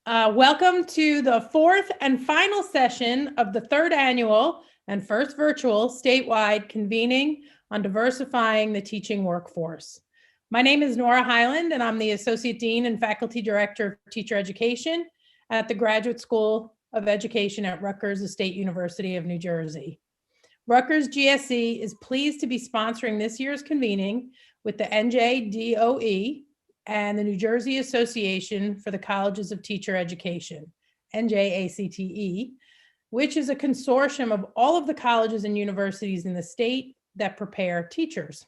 Welcome to the fourth and final session of the third annual and first virtual statewide convening on diversifying the teaching workforce. My name is Nora Hyland, and I'm the Associate Dean and Faculty Director of Teacher Education at the Graduate School of Education at Rutgers State University of New Jersey. Rutgers GSE is pleased to be sponsoring this year's convening with the NJDOE and the New Jersey Association for the Colleges of Teacher Education, NJACTE, which is a consortium of all of the colleges and universities in the state that prepare teachers.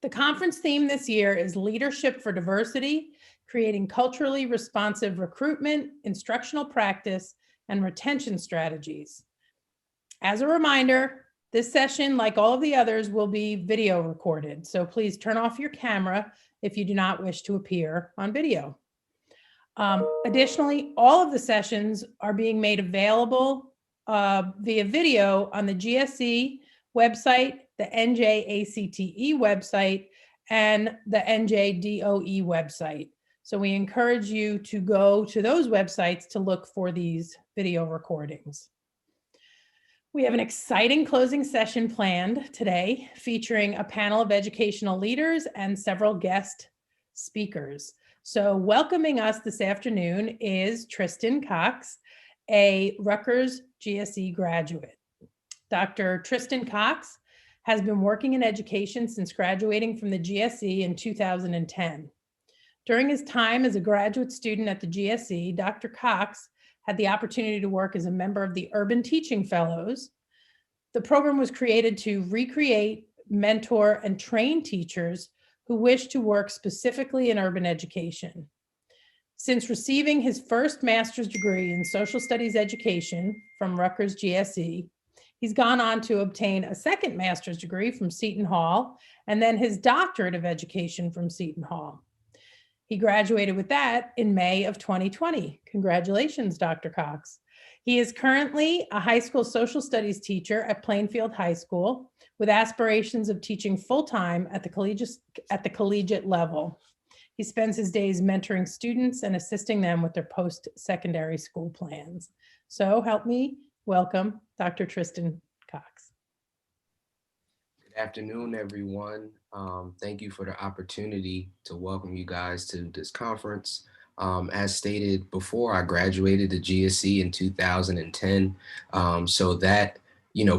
The conference theme this year is Leadership for Diversity, creating culturally responsive recruitment, instructional practice, and retention strategies. As a reminder, this session, like all of the others, will be video recorded, so please turn off your camera if you do not wish to appear on video. Additionally, all of the sessions are being made available via video on the GSE website, the NJACTE website, and the NJDOE website. So we encourage you to go to those websites to look for these video recordings. We have an exciting closing session planned today featuring a panel of educational leaders and several guest speakers. So welcoming us this afternoon is Tristen Coxx, a Rutgers GSE graduate. Dr. Tristen Coxx has been working in education since graduating from the GSE in 2010. During his time as a graduate student at the GSE, Dr. Coxx had the opportunity to work as a member of the Urban Teaching Fellows. The program was created to recreate, mentor, and train teachers who wish to work specifically in urban education. Since receiving his first master's degree in social studies education from Rutgers GSE, he's gone on to obtain a second master's degree from Seton Hall and then his doctorate of education from Seton Hall. He graduated with that in May of 2020. Congratulations, Dr. Coxx. He is currently a high school social studies teacher at Plainfield High School with aspirations of teaching full-time at the collegiate level. He spends his days mentoring students and assisting them with their post-secondary school plans. So help me welcome Dr. Tristen Coxx. Good afternoon, everyone. Thank you for the opportunity to welcome you guys to this conference. As stated before, I graduated the GSE in 2010. So that,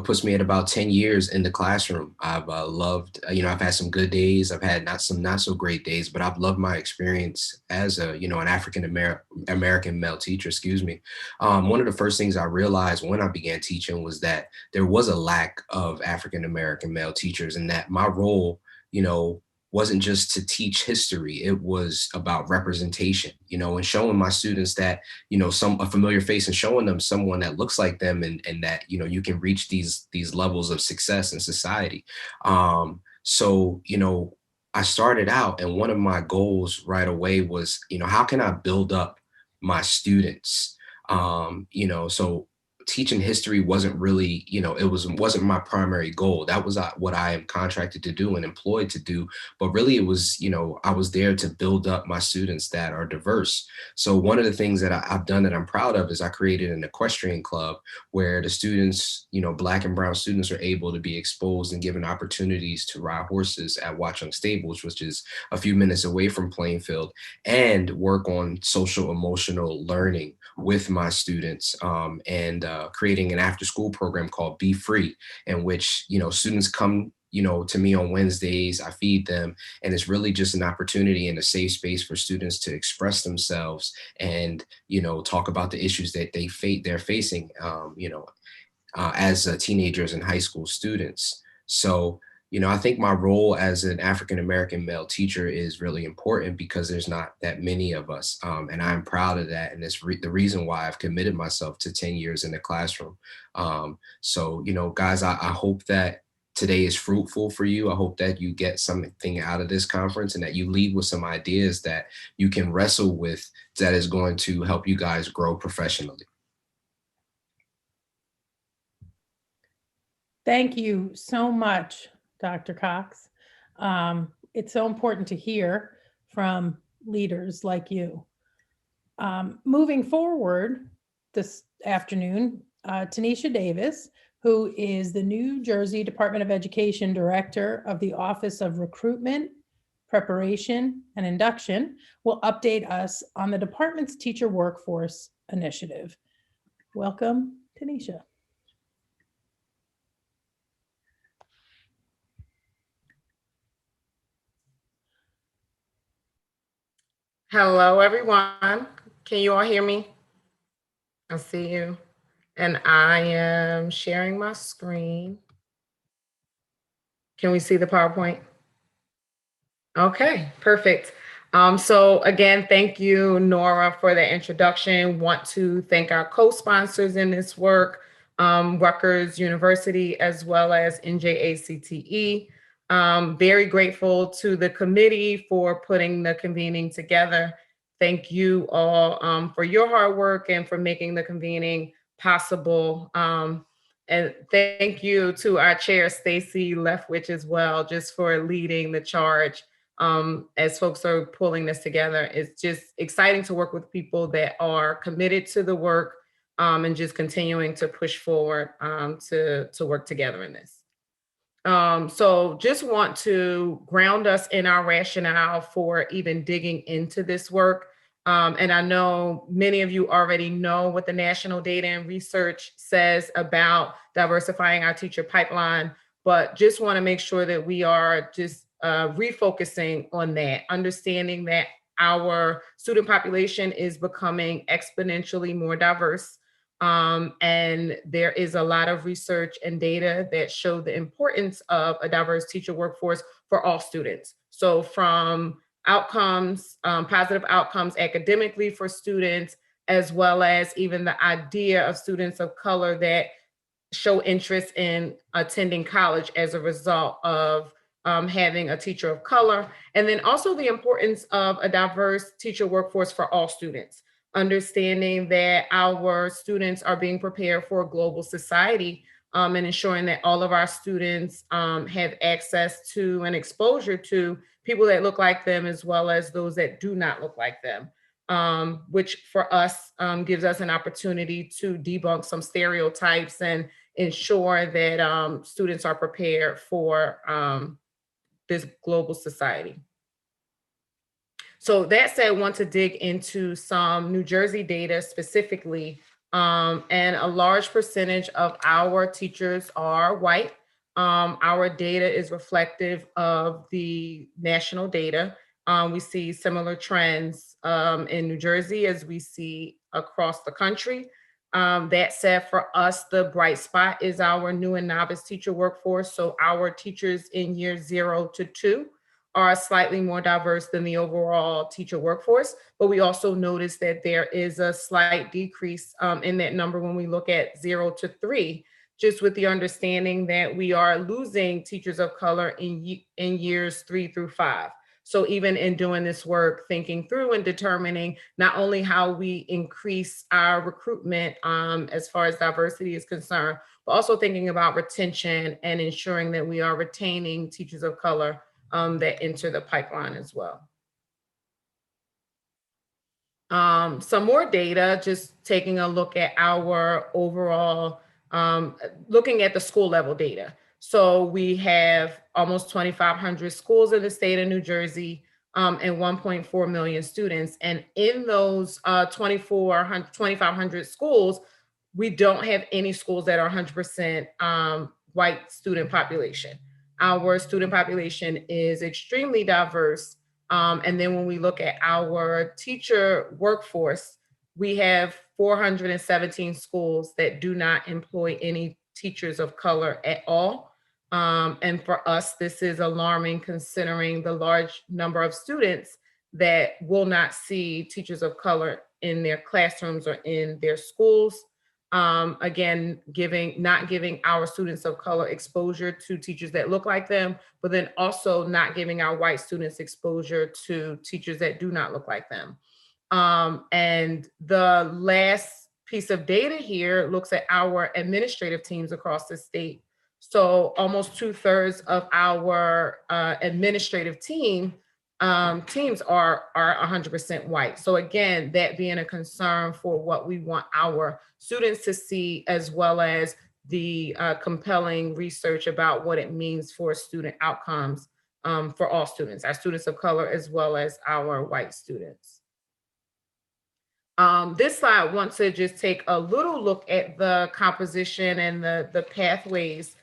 puts me at about 10 years in the classroom. I've loved, I've had some good days. I've had not so great days, but I've loved my experience as an African American male teacher, One of the first things I realized when I began teaching was that there was a lack of African American male teachers, and that my role, wasn't just to teach history. It was about representation, and showing my students that, a familiar face and showing them someone that looks like them and that, you can reach these levels of success in society. So, I started out, and one of my goals right away was, how can I build up my students? So teaching history wasn't really, wasn't my primary goal. That was what I am contracted to do and employed to do. But really it was, I was there to build up my students that are diverse. So one of the things that I've done that I'm proud of is I created an equestrian club where the students, Black and brown students, are able to be exposed and given opportunities to ride horses at Watchung Stables, which is a few minutes away from Plainfield, and work on social emotional learning with my students, and creating an after school program called Be Free, in which, students come, to me on Wednesdays. I feed them, and it's really just an opportunity and a safe space for students to express themselves and, talk about the issues that they're facing, as teenagers and high school students. So, I think my role as an African-American male teacher is really important because there's not that many of us. And I'm proud of that. And it's the reason why I've committed myself to 10 years in the classroom. So, guys, I hope that today is fruitful for you. I hope that you get something out of this conference and that you leave with some ideas that you can wrestle with that is going to help you guys grow professionally. Thank you so much, Dr. Coxx. It's so important to hear from leaders like you. Moving forward this afternoon, Tanisha Davis, who is the New Jersey Department of Education Director of the Office of Recruitment, Preparation, and Induction, will update us on the department's teacher workforce initiative. Welcome, Tanisha. Hello, everyone. Can you all hear me? I see you. And I am sharing my screen. Can we see the PowerPoint? Okay, perfect. So again, thank you, Nora, for the introduction. Want to thank our co-sponsors in this work, Rutgers University, as well as NJACTE. Very grateful to the committee for putting the convening together. Thank you all for your hard work and for making the convening possible. And thank you to our chair, Stacy Leftwich, as well, just for leading the charge. As folks are pulling this together, it's just exciting to work with people that are committed to the work and just continuing to push forward to work together in this. So just want to ground us in our rationale for even digging into this work. And I know many of you already know what the national data and research says about diversifying our teacher pipeline, but just want to make sure that we are just refocusing on that, understanding that our student population is becoming exponentially more diverse. And there is a lot of research and data that show the importance of a diverse teacher workforce for all students. So from outcomes, positive outcomes academically for students, as well as even the idea of students of color that show interest in attending college as a result of having a teacher of color. And then also the importance of a diverse teacher workforce for all students, understanding that our students are being prepared for a global society and ensuring that all of our students have access to and exposure to people that look like them, as well as those that do not look like them, which for us gives us an opportunity to debunk some stereotypes and ensure that students are prepared for this global society. So that said, I want to dig into some New Jersey data specifically, and a large percentage of our teachers are white. Our data is reflective of the national data. We see similar trends in New Jersey as we see across the country. That said, for us, the bright spot is our new and novice teacher workforce. So our teachers in years 0 to 2 are slightly more diverse than the overall teacher workforce. But we also notice that there is a slight decrease in that number when we look at 0 to 3, just with the understanding that we are losing teachers of color in years 3 through 5. So even in doing this work, thinking through and determining not only how we increase our recruitment as far as diversity is concerned, but also thinking about retention and ensuring that we are retaining teachers of color that enter the pipeline as well. Some more data, just taking a look at our overall, looking at the school level data. So we have almost 2,500 schools in the state of New Jersey and 1.4 million students. And in those 2,500 schools, we don't have any schools that are 100% white student population. Our student population is extremely diverse. And then when we look at our teacher workforce, we have 417 schools that do not employ any teachers of color at all. And for us, this is alarming considering the large number of students that will not see teachers of color in their classrooms or in their schools. Again, not giving our students of color exposure to teachers that look like them, but then also not giving our white students exposure to teachers that do not look like them. And the last piece of data here looks at our administrative teams across the state. So almost 2/3 of our administrative team teams are 100% white. So again, that being a concern for what we want our students to see, as well as the compelling research about what it means for student outcomes for all students, our students of color, as well as our white students. This slide wants to just take a little look at the composition and the pathways.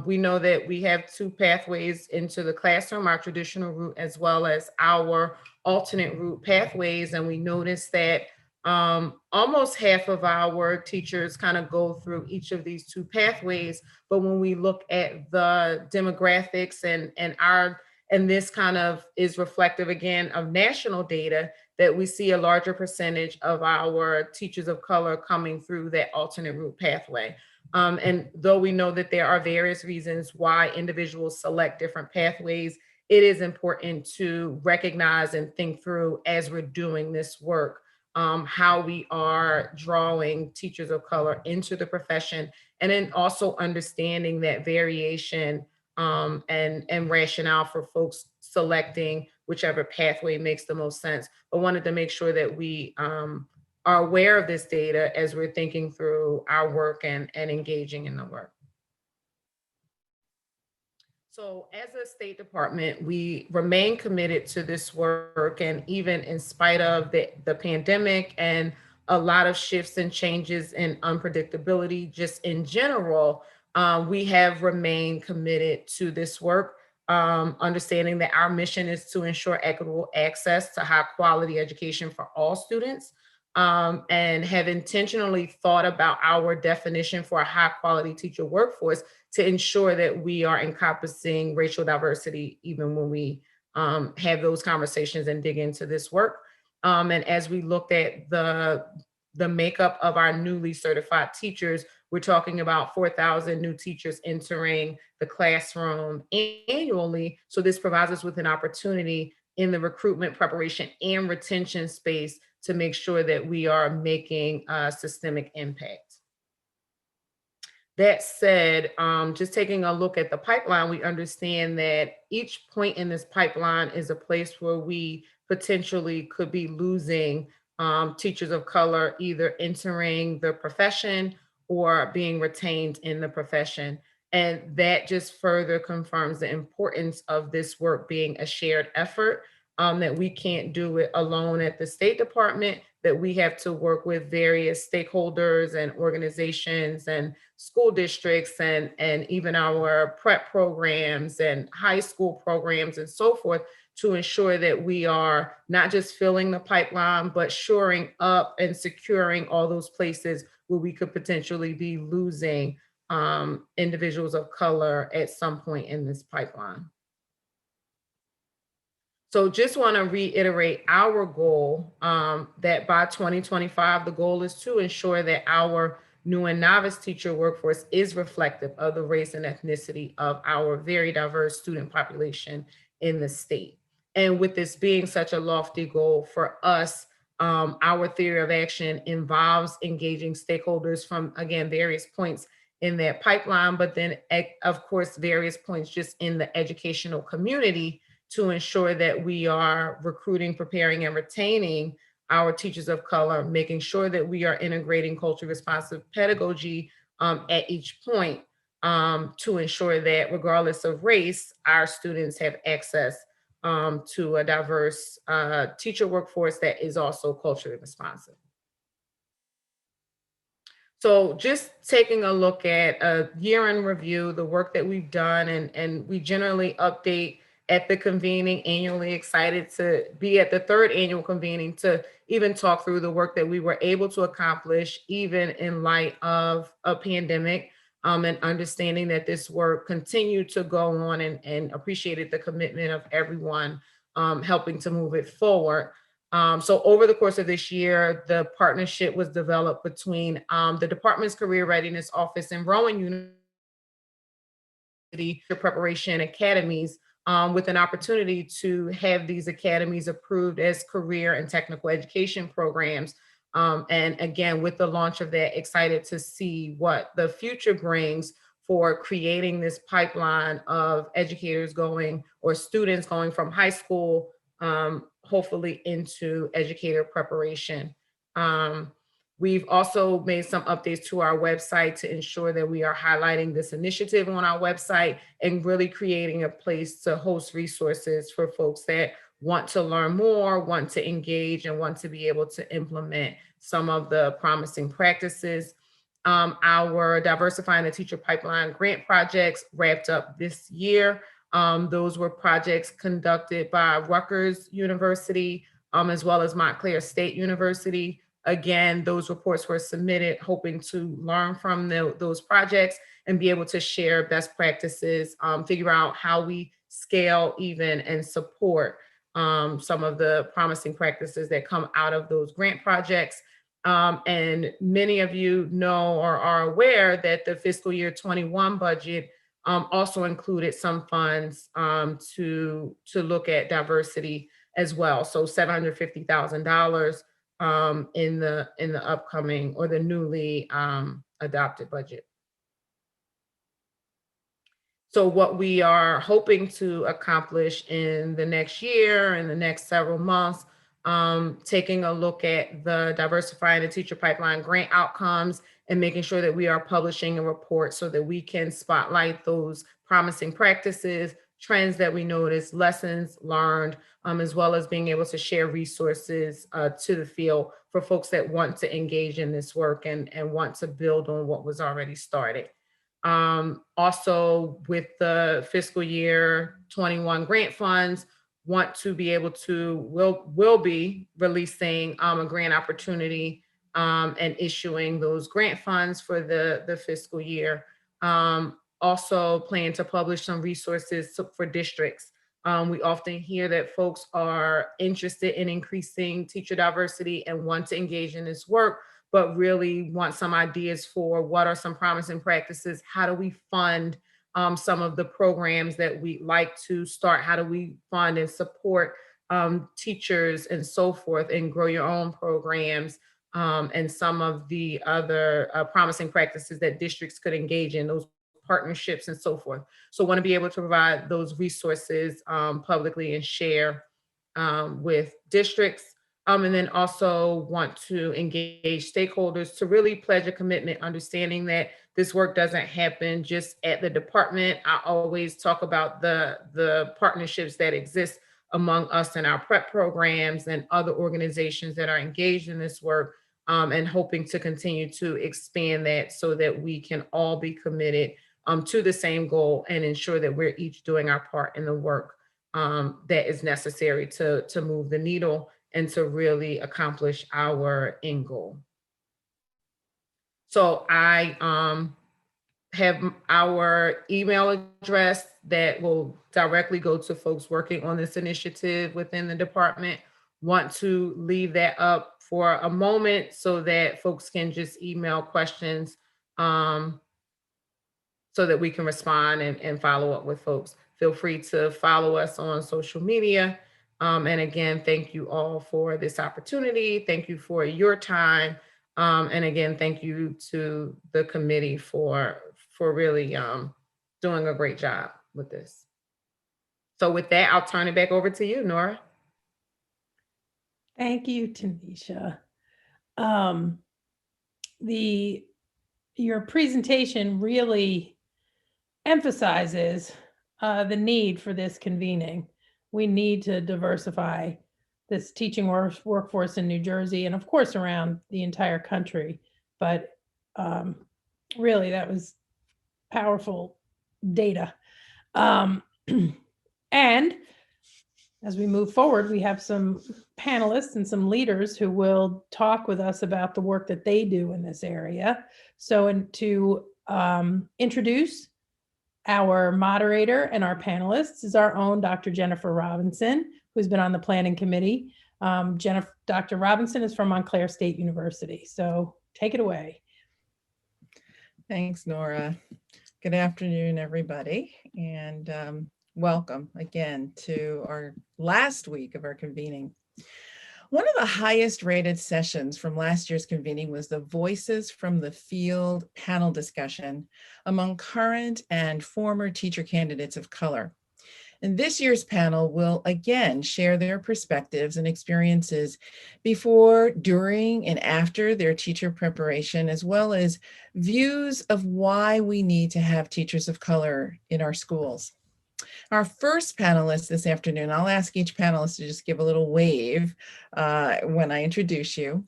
We know that we have two pathways into the classroom, our traditional route as well as our alternate route pathways. And we noticed that almost half of our teachers kind of go through each of these two pathways. But when we look at the demographics and this kind of is reflective again of national data, that we see a larger percentage of our teachers of color coming through that alternate route pathway. And though we know that there are various reasons why individuals select different pathways, it is important to recognize and think through as we're doing this work, how we are drawing teachers of color into the profession, and then also understanding that variation and rationale for folks selecting whichever pathway makes the most sense. But wanted to make sure that we are aware of this data as we're thinking through our work and engaging in the work. So as a State Department, we remain committed to this work, and even in spite of the pandemic and a lot of shifts and changes and unpredictability just in general, we have remained committed to this work, understanding that our mission is to ensure equitable access to high quality education for all students, and have intentionally thought about our definition for a high quality teacher workforce to ensure that we are encompassing racial diversity even when we have those conversations and dig into this work. And as we looked at the makeup of our newly certified teachers, we're talking about 4,000 new teachers entering the classroom annually. So this provides us with an opportunity in the recruitment, preparation, and retention space to make sure that we are making a systemic impact. That said, just taking a look at the pipeline, we understand that each point in this pipeline is a place where we potentially could be losing teachers of color, either entering the profession or being retained in the profession. And that just further confirms the importance of this work being a shared effort, that we can't do it alone at the State Department, that we have to work with various stakeholders and organizations and school districts and even our prep programs and high school programs and so forth, to ensure that we are not just filling the pipeline, but shoring up and securing all those places where we could potentially be losing individuals of color at some point in this pipeline. So just want to reiterate our goal, that by 2025, the goal is to ensure that our new and novice teacher workforce is reflective of the race and ethnicity of our very diverse student population in the state. And with this being such a lofty goal for us, our theory of action involves engaging stakeholders from, again, various points in that pipeline, but then of course, various points just in the educational community to ensure that we are recruiting, preparing, and retaining our teachers of color, making sure that we are integrating culturally responsive pedagogy at each point, to ensure that regardless of race, our students have access to a diverse teacher workforce that is also culturally responsive. So just taking a look at a year in review, the work that we've done, and we generally update at the convening annually. Excited to be at the third annual convening to even talk through the work that we were able to accomplish, even in light of a pandemic, and understanding that this work continued to go on, and appreciated the commitment of everyone helping to move it forward. So over the course of this year, the partnership was developed between the Department's Career Readiness Office and Rowan University Preparation Academies, with an opportunity to have these academies approved as career and technical education programs. And again, with the launch of that, excited to see what the future brings for creating this pipeline of educators going, or students going from high school, hopefully into educator preparation. We've also made some updates to our website to ensure that we are highlighting this initiative on our website and really creating a place to host resources for folks that want to learn more, want to engage, and want to be able to implement some of the promising practices. Our Diversifying the Teacher Pipeline grant projects wrapped up this year. Those were projects conducted by Rutgers University, as well as Montclair State University. Again, those reports were submitted hoping to learn from those projects and be able to share best practices, figure out how we scale even and support some of the promising practices that come out of those grant projects. And many of you know or are aware that the fiscal year 21 budget also included some funds to look at diversity as well. So $750,000 in the upcoming or the newly adopted budget. So what we are hoping to accomplish in the next year, in the next several months, taking a look at the Diversifying the Teacher Pipeline grant outcomes and making sure that we are publishing a report so that we can spotlight those promising practices, trends that we notice, lessons learned, as well as being able to share resources to the field for folks that want to engage in this work and want to build on what was already started. Also, with the fiscal year 21 grant funds, want to be able to, will be releasing a grant opportunity and issuing those grant funds for the fiscal year. Also plan to publish some resources for districts. We often hear that folks are interested in increasing teacher diversity and want to engage in this work, but really want some ideas for what are some promising practices, how do we fund some of the programs that we like to start, how do we fund and support teachers and so forth, and grow your own programs, and some of the other promising practices that districts could engage in, those partnerships and so forth. So want to be able to provide those resources publicly and share with districts. And then also want to engage stakeholders to really pledge a commitment, understanding that this work doesn't happen just at the department. I always talk about the partnerships that exist among us and our prep programs and other organizations that are engaged in this work, and hoping to continue to expand that so that we can all be committed to the same goal and ensure that we're each doing our part in the work that is necessary to move the needle and to really accomplish our end goal. So I have our email address that will directly go to folks working on this initiative within the department. Want to leave that up for a moment so that folks can just email questions so that we can respond and follow up with folks. Feel free to follow us on social media. And again, thank you all for this opportunity. Thank you for your time. And again, thank you to the committee for really doing a great job with this. So with that, I'll turn it back over to you, Nora. Thank you, Tanisha. Your presentation really emphasizes the need for this convening. We need to diversify this teaching workforce in New Jersey and of course around the entire country. But really that was powerful data. And as we move forward, we have some panelists and some leaders who will talk with us about the work that they do in this area. So to introduce our moderator and our panelists is our own Dr. Jennifer Robinson, who's been on the planning committee. Dr. Robinson is from Montclair State University. So take it away. Thanks, Nora. Good afternoon, everybody. And welcome again to our last week of our convening. One of the highest rated sessions from last year's convening was the Voices from the Field panel discussion among current and former teacher candidates of color. And this year's panel will again share their perspectives and experiences before, during, and after their teacher preparation, as well as views of why we need to have teachers of color in our schools. Our first panelist this afternoon, I'll ask each panelist to just give a little wave when I introduce you.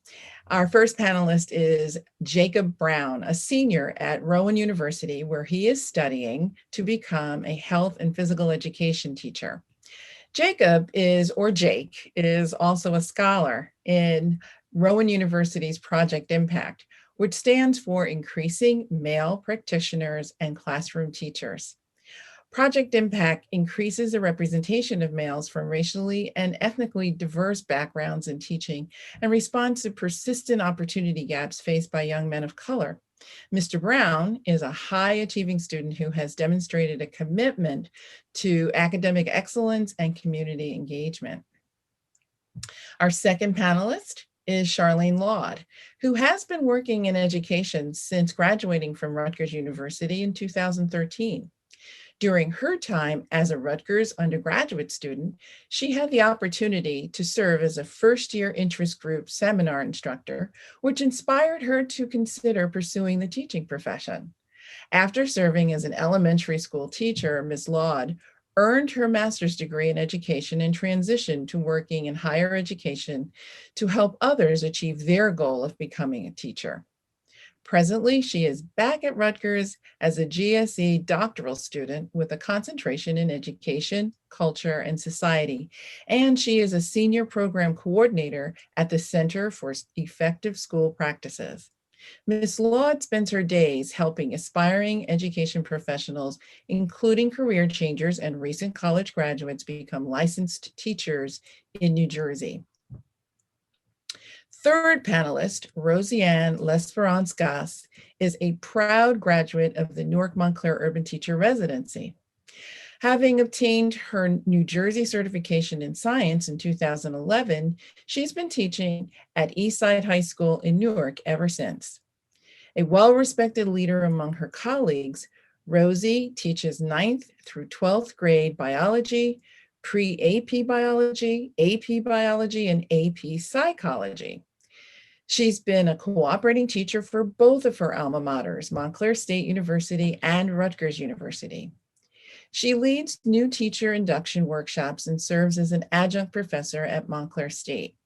Our first panelist is Jacob Brown, a senior at Rowan University, where he is studying to become a health and physical education teacher. Jacob is, or Jake, is also a scholar in Rowan University's Project Impact, which stands for Increasing Male Practitioners and Classroom Teachers. Project Impact increases the representation of males from racially and ethnically diverse backgrounds in teaching and responds to persistent opportunity gaps faced by young men of color. Mr. Brown is a high-achieving student who has demonstrated a commitment to academic excellence and community engagement. Our second panelist is Sharlene Laud, who has been working in education since graduating from Rutgers University in 2013. During her time as a Rutgers undergraduate student, she had the opportunity to serve as a first-year interest group seminar instructor, which inspired her to consider pursuing the teaching profession. After serving as an elementary school teacher, Ms. Laud earned her master's degree in education and transitioned to working in higher education to help others achieve their goal of becoming a teacher. Presently, she is back at Rutgers as a GSE doctoral student with a concentration in education, culture, and society, and she is a senior program coordinator at the Center for Effective School Practices. Ms. Laud spends her days helping aspiring education professionals, including career changers and recent college graduates, become licensed teachers in New Jersey. Third panelist, Rosianne Lesteranve, is a proud graduate of the Newark Montclair Urban Teacher Residency. Having obtained her New Jersey certification in science in 2011, she's been teaching at Eastside High School in Newark ever since. A well-respected leader among her colleagues, Rosie teaches 9th through 12th grade biology, pre-AP biology, AP biology, and AP psychology. She's been a cooperating teacher for both of her alma maters, Montclair State University and Rutgers University. She leads new teacher induction workshops and serves as an adjunct professor at Montclair State.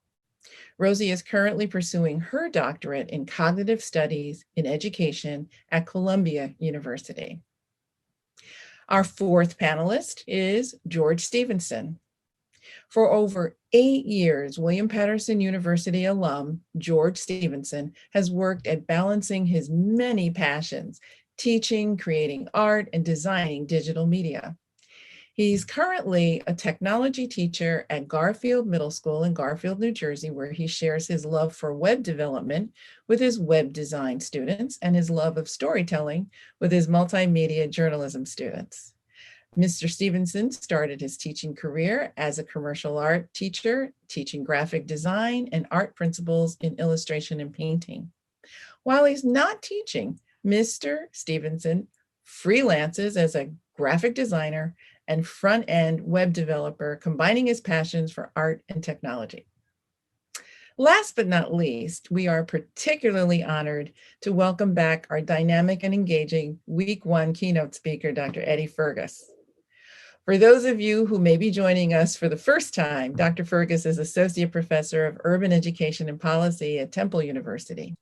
Rosie is currently pursuing her doctorate in cognitive studies in education at Columbia University. Our fourth panelist is George Stevenson. For over 8 years, William Patterson University alum George Stevenson has worked at balancing his many passions, teaching, creating art, and designing digital media. He's currently a technology teacher at Garfield Middle School in Garfield, New Jersey, where he shares his love for web development with his web design students and his love of storytelling with his multimedia journalism students. Mr. Stevenson started his teaching career as a commercial art teacher, teaching graphic design and art principles in illustration and painting. While he's not teaching, Mr. Stevenson freelances as a graphic designer and front-end web developer, combining his passions for art and technology. Last but not least, we are particularly honored to welcome back our dynamic and engaging Week 1 keynote speaker, Dr. Eddie Fergus. For those of you who may be joining us for the first time, Dr. Fergus is Associate Professor of Urban Education and Policy at Temple University.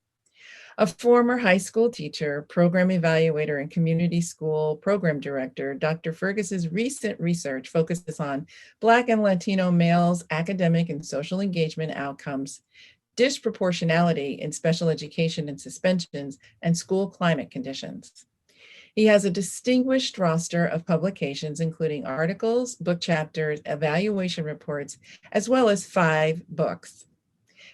A former high school teacher, program evaluator, and community school program director, Dr. Fergus's recent research focuses on Black and Latino males' academic and social engagement outcomes, disproportionality in special education and suspensions, and school climate conditions. He has a distinguished roster of publications, including articles, book chapters, evaluation reports, as well as 5 books.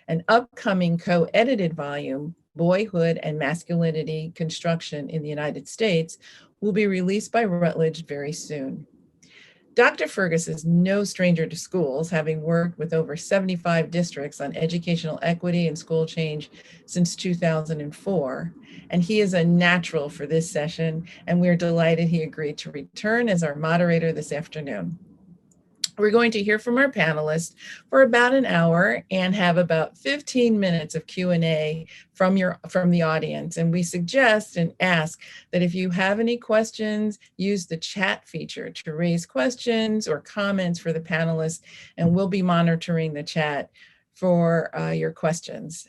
An upcoming co-edited volume, Boyhood and Masculinity Construction in the United States, will be released by Routledge very soon. Dr. Fergus is no stranger to schools, having worked with over 75 districts on educational equity and school change since 2004. And he is a natural for this session, and we're delighted he agreed to return as our moderator this afternoon. We're going to hear from our panelists for about an hour and have about 15 minutes of Q&A from the audience. And we suggest and ask that if you have any questions, use the chat feature to raise questions or comments for the panelists, and we'll be monitoring the chat for your questions.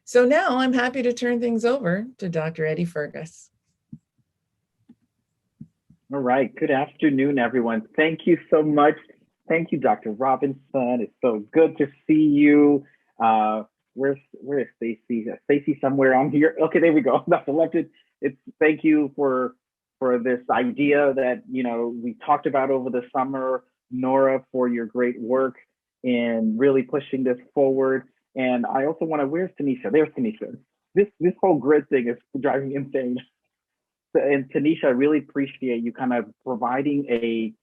So now I'm happy to turn things over to Dr. Eddie Fergus. All right, good afternoon, everyone. Thank you so much. Thank you, Dr. Robinson. It's so good to see you. Where's Stacy? Stacy somewhere on here. Okay, there we go. That's elected. Thank you for this idea that we talked about over the summer, Nora, for your great work in really pushing this forward. And I also want to. Where's Tanisha? There's Tanisha. This whole grid thing is driving me insane. And Tanisha, I really appreciate you kind of providing a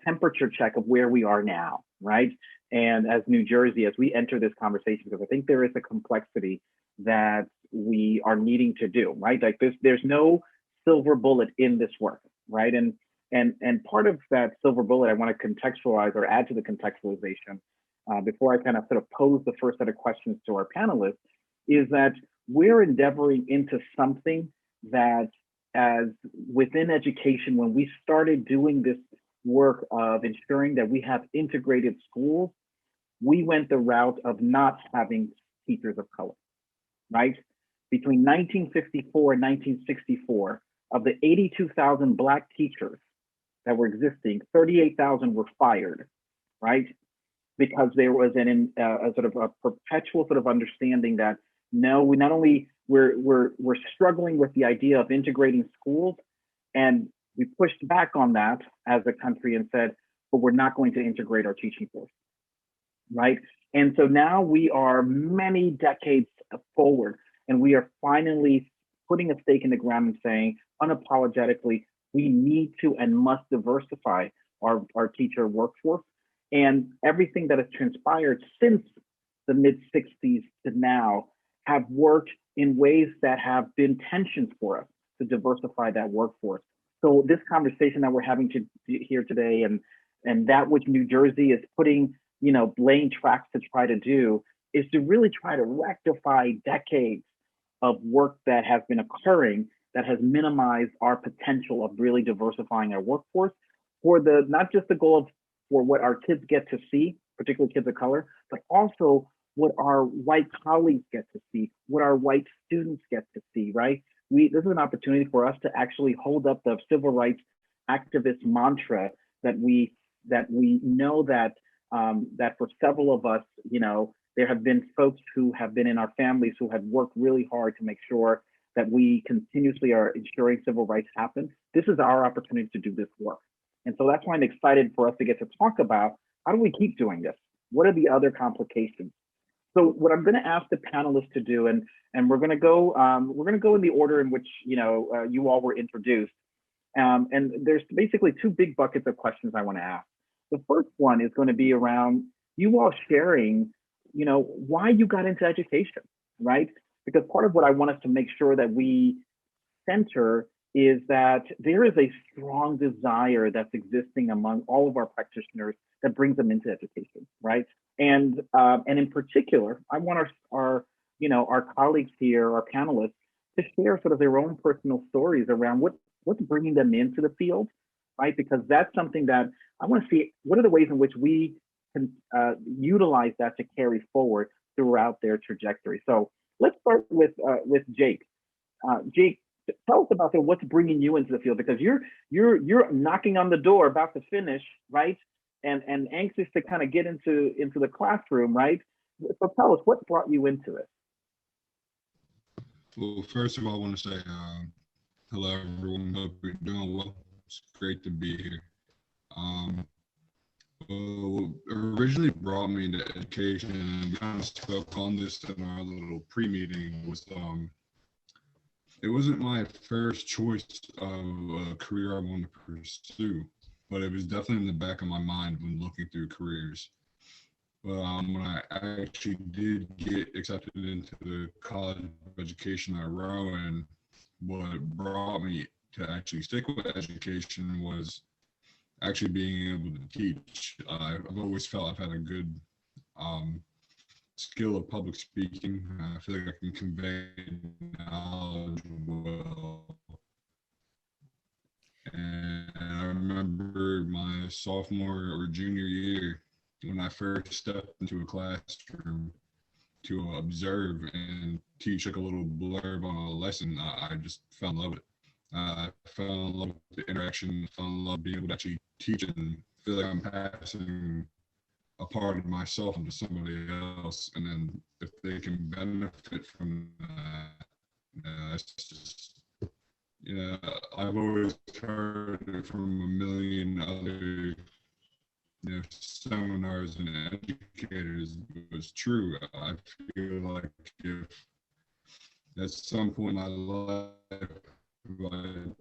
temperature check of where we are now, right? And as New Jersey, as we enter this conversation, because I think there is a complexity that we are needing to do, right? Like there's no silver bullet in this work, right? And part of that silver bullet I want to contextualize or add to the contextualization before I kind of sort of pose the first set of questions to our panelists is that we're endeavoring into something that as within education, when we started doing this work of ensuring that we have integrated schools, we went the route of not having teachers of color, right? Between 1954 and 1964, of the 82,000 Black teachers that were existing, 38,000 were fired, right? Because there was a sort of a perpetual sort of understanding that no, we not only we're struggling with the idea of integrating schools, and we pushed back on that as a country and said, but we're not going to integrate our teaching force, right? And so now we are many decades forward, and we are finally putting a stake in the ground and saying unapologetically, we need to and must diversify our teacher workforce. And everything that has transpired since the mid-60s to now have worked in ways that have been tensions for us to diversify that workforce. So this conversation that we're having here today, and that which New Jersey is putting, laying tracks to try to do, is to really try to rectify decades of work that has been occurring that has minimized our potential of really diversifying our workforce for not just the goal of for what our kids get to see, particularly kids of color, but also what our white colleagues get to see, what our white students get to see, right? This is an opportunity for us to actually hold up the civil rights activist mantra that we know that for several of us, there have been folks who have been in our families who have worked really hard to make sure that we continuously are ensuring civil rights happen. This is our opportunity to do this work. And so that's why I'm excited for us to get to talk about how do we keep doing this? What are the other complications? So what I'm going to ask the panelists to do, and we're going to go in the order in which you all were introduced. And there's basically two big buckets of questions I want to ask. The first one is going to be around you all sharing, why you got into education, right? Because part of what I want us to make sure that we center is that there is a strong desire that's existing among all of our practitioners that brings them into education, right? And in particular, I want our colleagues here, our panelists, to share sort of their own personal stories around what's bringing them into the field, right? Because that's something that I want to see. What are the ways in which we can utilize that to carry forward throughout their trajectory? So let's start with Jake. Jake, tell us about what's bringing you into the field, because you're knocking on the door, about to finish, right? And anxious to kind of get into the classroom, right? So tell us what brought you into it. Well, first of all, I want to say hello, everyone. Hope you're doing well. It's great to be here. What originally brought me into education, and we kind of spoke on this in our little pre-meeting, was it wasn't my first choice of a career I wanted to pursue. but it was definitely in the back of my mind when looking through careers. But when I actually did get accepted into the College of Education at Rowan, what brought me to actually stick with education was actually being able to teach. I've always felt I've had a good skill of public speaking. I feel like I can convey knowledge well. And I remember my sophomore or junior year when I first stepped into a classroom to observe and teach like a little blurb on a lesson. I just fell in love with it. I fell in love with the interaction, fell in love being able to actually teach and feel like I'm passing a part of myself into somebody else. And then if they can benefit from that, that's just, you know, I've always heard it from a million other, you know, seminars and educators. It was true. I feel like if at some point in my life, if I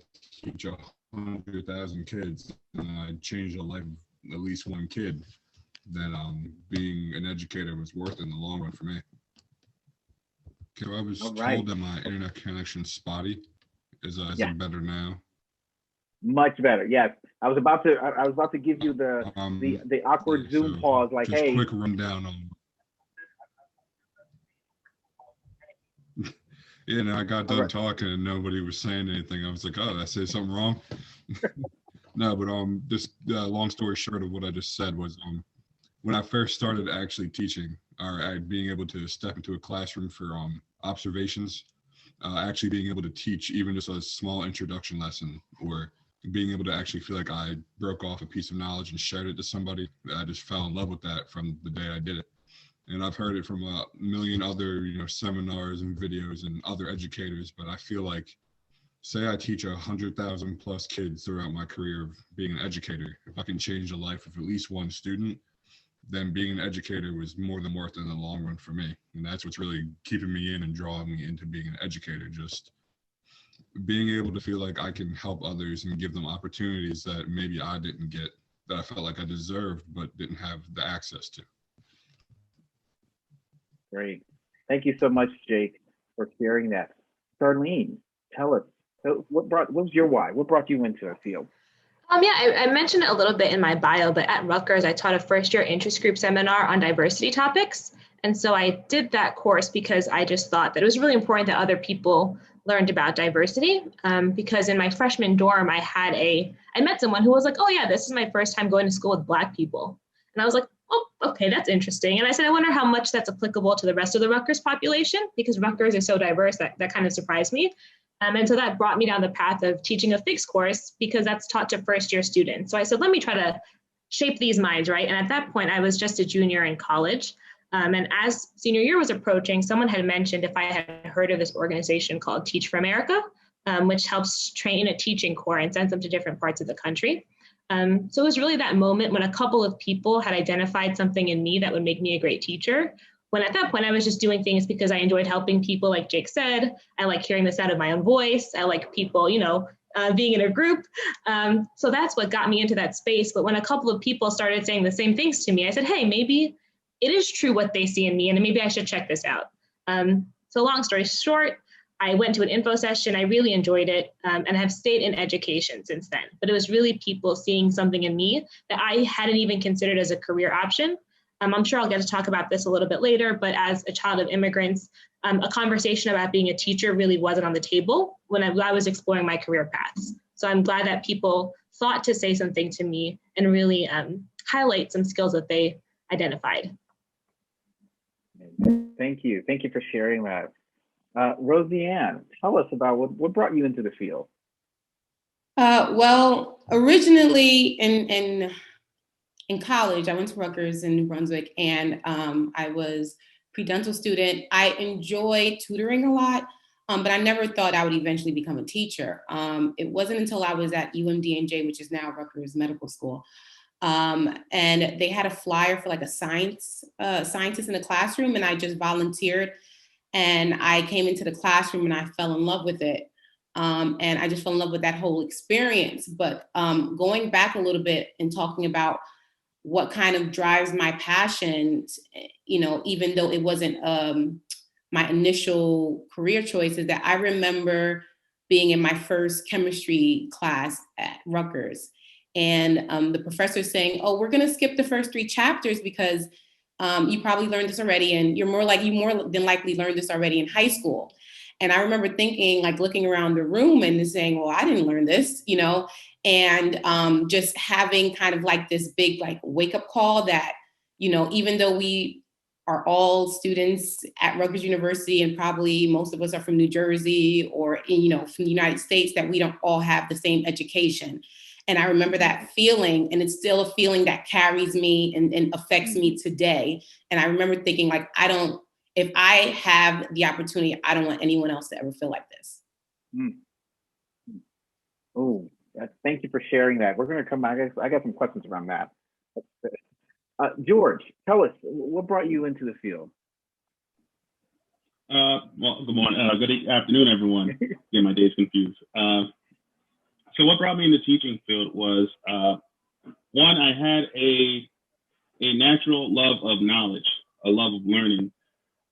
teach 100,000 kids and I change the life of at least one kid, then being an educator was worth it in the long run for me. Okay, I was told that my internet connection is spotty. Is it better now? Much better. Yes, I was about to give you the awkward Zoom pause. Like, just hey, quick rundown on. Yeah, and I got done talking and nobody was saying anything. I was like, oh, did I say something wrong? No, but just long story short of what I just said was when I first started actually teaching or being able to step into a classroom for observations, actually being able to teach even just a small introduction lesson or being able to actually feel like I broke off a piece of knowledge and shared it to somebody, I just fell in love with that from the day I did it. And I've heard it from a million other, you know, seminars and videos and other educators, but I feel like, say I teach 100,000 plus kids throughout my career of being an educator, if I can change the life of at least one student, then being an educator was more than worth it in the long run for me. And that's what's really keeping me in and drawing me into being an educator, just being able to feel like I can help others and give them opportunities that maybe I didn't get, that I felt like I deserved, but didn't have the access to. Great. Thank you so much, Jake, for sharing that. Sharlene, tell us, what was your why? What brought you into the field? Yeah, I mentioned it a little bit in my bio, but at Rutgers, I taught a first-year interest group seminar on diversity topics. And so I did that course because I just thought that it was really important that other people learned about diversity. Because in my freshman dorm, I met someone who was like, oh yeah, this is my first time going to school with Black people. And I was like, oh, okay, that's interesting. And I said, I wonder how much that's applicable to the rest of the Rutgers population, because Rutgers is so diverse that kind of surprised me. And so that brought me down the path of teaching a FIGS course because that's taught to first-year students. So I said, let me try to shape these minds, right? And at that point, I was just a junior in college. And as senior year was approaching, someone had mentioned if I had heard of this organization called Teach for America, which helps train a teaching corps and sends them to different parts of the country. So it was really that moment when a couple of people had identified something in me that would make me a great teacher. When at that point, I was just doing things because I enjoyed helping people, like Jake said. I like hearing the sound of my own voice. I like people, being in a group. So that's what got me into that space. But when a couple of people started saying the same things to me, I said, hey, maybe it is true what they see in me, and maybe I should check this out. So long story short, I went to an info session. I really enjoyed it and have stayed in education since then. But it was really people seeing something in me that I hadn't even considered as a career option. I'm sure I'll get to talk about this a little bit later, but as a child of immigrants, a conversation about being a teacher really wasn't on the table when I was exploring my career paths. So I'm glad that people thought to say something to me and really highlight some skills that they identified. Thank you. Thank you for sharing that. Rosianne, tell us about what brought you into the field. Well, originally in college, I went to Rutgers in New Brunswick, and I was a pre-dental student. I enjoyed tutoring a lot, but I never thought I would eventually become a teacher. It wasn't until I was at UMDNJ, which is now Rutgers Medical School, and they had a flyer for like a scientist in the classroom, and I just volunteered, and I came into the classroom and I fell in love with it. And I just fell in love with that whole experience. But going back a little bit and talking about what kind of drives my passion, you know, even though it wasn't my initial career choice, is that I remember being in my first chemistry class at Rutgers, and the professor saying, "Oh, we're going to skip the first 3 chapters because you probably learned this already, and you more than likely learned this already in high school." And I remember thinking, like, looking around the room and saying, "Well, I didn't learn this," you know, and just having kind of like this big like wake up call that, you know, even though we are all students at Rutgers University, and probably most of us are from New Jersey or, you know, from the United States, that we don't all have the same education. And I remember that feeling, and it's still a feeling that carries me and affects me today. And I remember thinking, like, if I have the opportunity, I don't want anyone else to ever feel like this. Oh, thank you for sharing that. We're going to come back. I got some questions around that. George, tell us, what brought you into the field? Well, good morning. Good afternoon, everyone. Get my days confused. So what brought me in the teaching field was, one, I had a natural love of knowledge, a love of learning.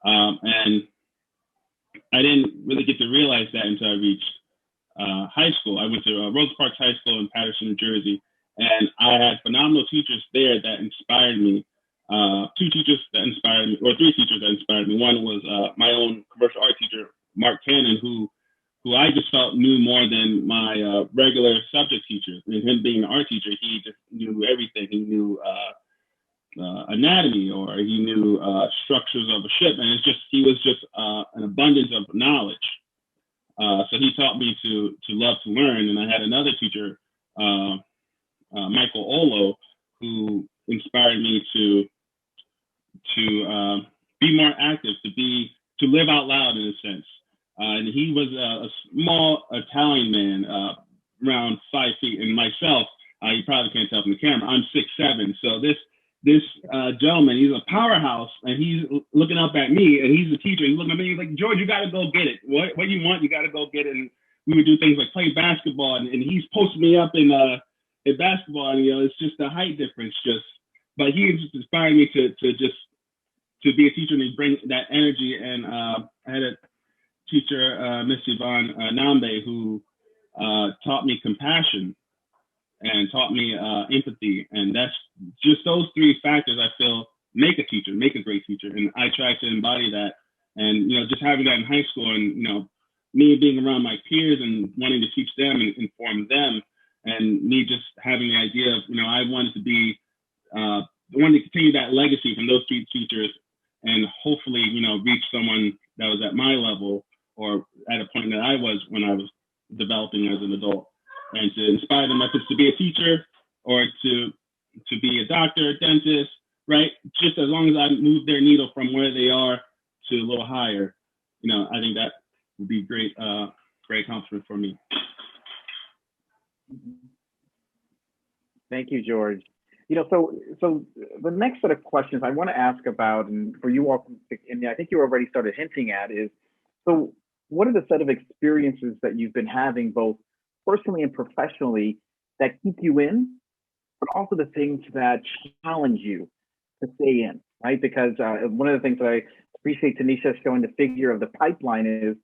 And I didn't really get to realize that until I reached high school. I went to Rose Parks High School in Paterson, New Jersey, and I had phenomenal teachers there that inspired me. 2 teachers that inspired me, or 3 teachers that inspired me. One was my own commercial art teacher, Mark Cannon, who I just felt knew more than my regular subject teachers. And him being an art teacher, he just knew everything. He knew anatomy, or he knew structures of a ship, and he was just an abundance of knowledge. So he taught me to love to learn. And I had another teacher, Michael Olo, who inspired me to be more active, to live out loud in a sense. And he was a small Italian man, around 5 feet, and myself, you probably can't tell from the camera, I'm 6'7". So this gentleman, he's a powerhouse, and he's looking up at me, and he's a teacher. He's looking at me, he's like, "George, you got to go get it. What you want, you got to go get it." And we would do things like play basketball, and he's posting me up in basketball, and, you know, it's just a height difference. But he just inspired me to be a teacher and bring that energy. And I had a teacher, Miss Yvonne Nambe, who taught me compassion and taught me empathy. And that's just those 3 factors I feel make a great teacher. And I try to embody that. And, you know, just having that in high school, and, you know, me being around my peers and wanting to teach them and inform them, and me just having the idea of, you know, I wanted to continue that legacy from those 3 teachers, and hopefully, you know, reach someone that was at my level, or at a point that I was when I was developing as an adult, and to inspire them, if it's to be a teacher or to be a doctor, a dentist, right? Just as long as I move their needle from where they are to a little higher, you know, I think that would be great accomplishment for me. Thank you, George. You know, so the next set of questions I want to ask about, and for you all, and I think you already started hinting at, is, so what are the set of experiences that you've been having, both personally and professionally, that keep you in, but also the things that challenge you to stay in, right? Because one of the things that I appreciate Tanisha showing the figure of the pipeline is,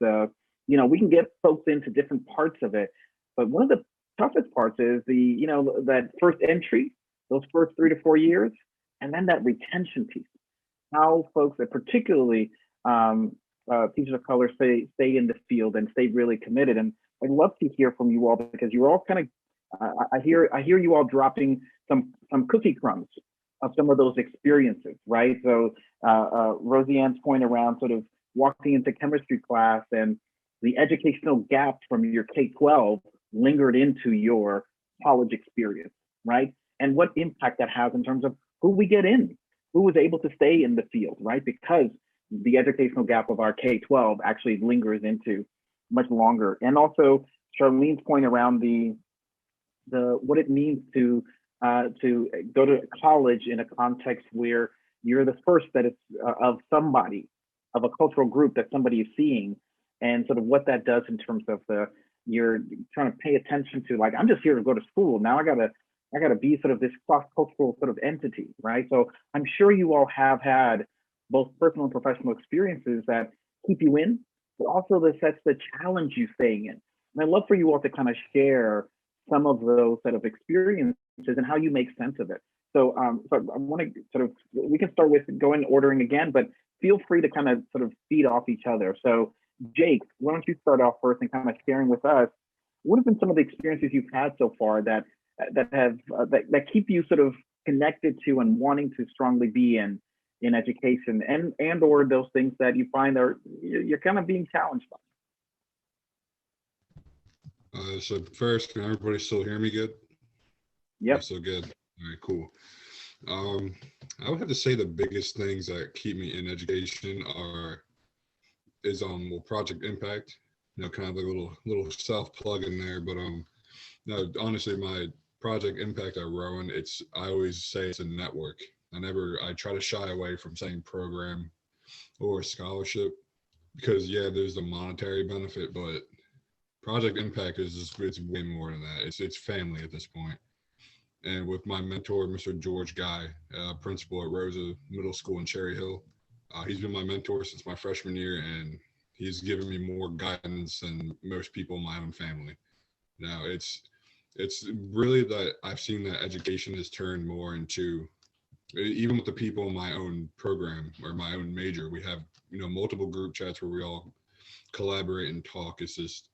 you know, we can get folks into different parts of it, but one of the toughest parts is that first entry, those first 3 to 4 years, and then that retention piece. How folks, particularly teachers of color, stay in the field and stay really committed. And I'd love to hear from you all, because you're all kind of, I hear you all dropping some cookie crumbs of some of those experiences, right? So Rosianne's point around sort of walking into chemistry class, and the educational gap from your K-12 lingered into your college experience, right? And what impact that has in terms of who we get in, who was able to stay in the field, right? Because the educational gap of our K-12 actually lingers into much longer. And also Sharlene's point around the what it means to go to college in a context where you're the first that is of somebody, of a cultural group that somebody is seeing, and sort of what that does in terms of the you're trying to pay attention to, like, I'm just here to go to school. Now I gotta be sort of this cross-cultural sort of entity, right? So I'm sure you all have had both personal and professional experiences that keep you in, but also that challenge you staying in. And I'd love for you all to kind of share some of those set of experiences and how you make sense of it. So, so I want to sort of, we can start with going ordering again, but feel free to kind of sort of feed off each other. So Jake, why don't you start off first and kind of sharing with us, what have been some of the experiences you've had so far that keep you sort of connected to and wanting to strongly be in education, and or those things that you find you're kind of being challenged by? So first, can everybody still hear me good? Yep. So good. All right, cool. I would have to say the biggest things that keep me in education is well, Project Impact. You know, kind of like a little self plug in there, but no, honestly, my Project Impact at Rowan, I always say it's a network. I try to shy away from saying program or scholarship, because yeah, there's the monetary benefit, but Project Impact it's way more than that. It's family at this point. And with my mentor, Mr. George Guy, principal at Rosa Middle School in Cherry Hill, he's been my mentor since my freshman year, and he's given me more guidance than most people in my own family. Now, it's really that I've seen that education has turned more into, even with the people in my own program or my own major, we have, multiple group chats where we all collaborate and talk. It's just,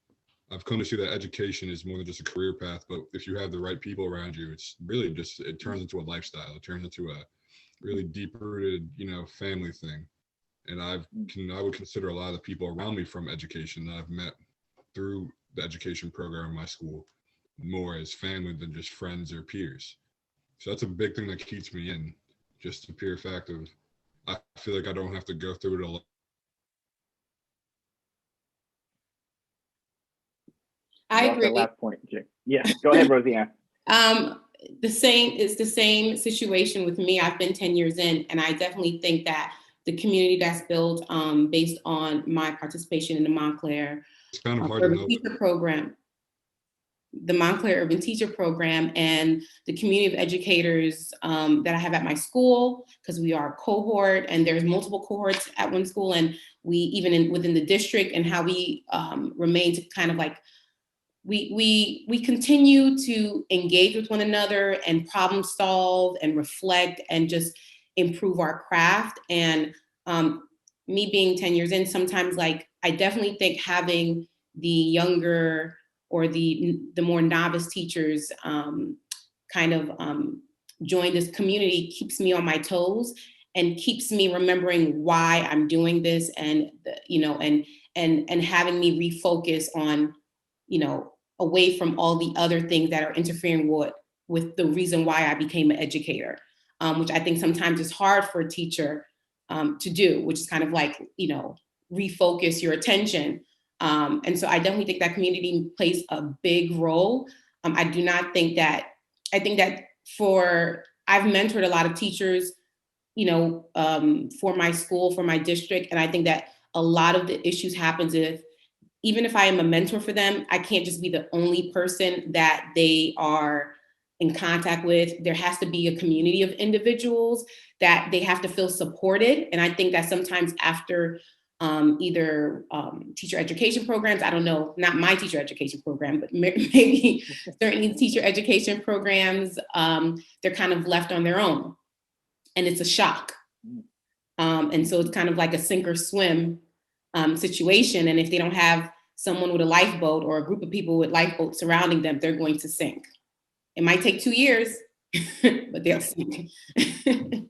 I've come to see that education is more than just a career path, but if you have the right people around you, it's really just, it turns into a lifestyle. It turns into a really deep-rooted, family thing. And I would consider a lot of the people around me from education that I've met through the education program in my school more as family than just friends or peers. So that's a big thing that keeps me in, just the pure fact of, I feel like I don't have to go through it alone. I agree. That last point, Jake. Yeah, go ahead, Rosianne. It's the same situation with me. I've been 10 years in, and I definitely think that the community that's built based on my participation in the Montclair Urban Teacher Program, the Montclair Urban Teacher Program, and the community of educators that I have at my school, because we are a cohort, and there's multiple cohorts at one school, and we even within the district, and how we remain to kind of like, we continue to engage with one another and problem solve and reflect and just improve our craft. And me being 10 years in, sometimes like, I definitely think having the younger or the more novice teachers kind of join this community keeps me on my toes and keeps me remembering why I'm doing this, and and having me refocus on, away from all the other things that are interfering with the reason why I became an educator, which I think sometimes is hard for a teacher to do, which is kind of like, refocus your attention. And so I definitely think that community plays a big role. I think that I've mentored a lot of teachers, for my school, for my district. And I think that a lot of the issues happens even if I am a mentor for them, I can't just be the only person that they are in contact with. There has to be a community of individuals that they have to feel supported. And I think that sometimes after either teacher education programs, I don't know, not my teacher education program, but maybe certain teacher education programs, they're kind of left on their own. And it's a shock. And so it's kind of like a sink or swim situation. And if they don't have someone with a lifeboat or a group of people with lifeboats surrounding them, they're going to sink. It might take 2 years, but they'll sink. Yeah,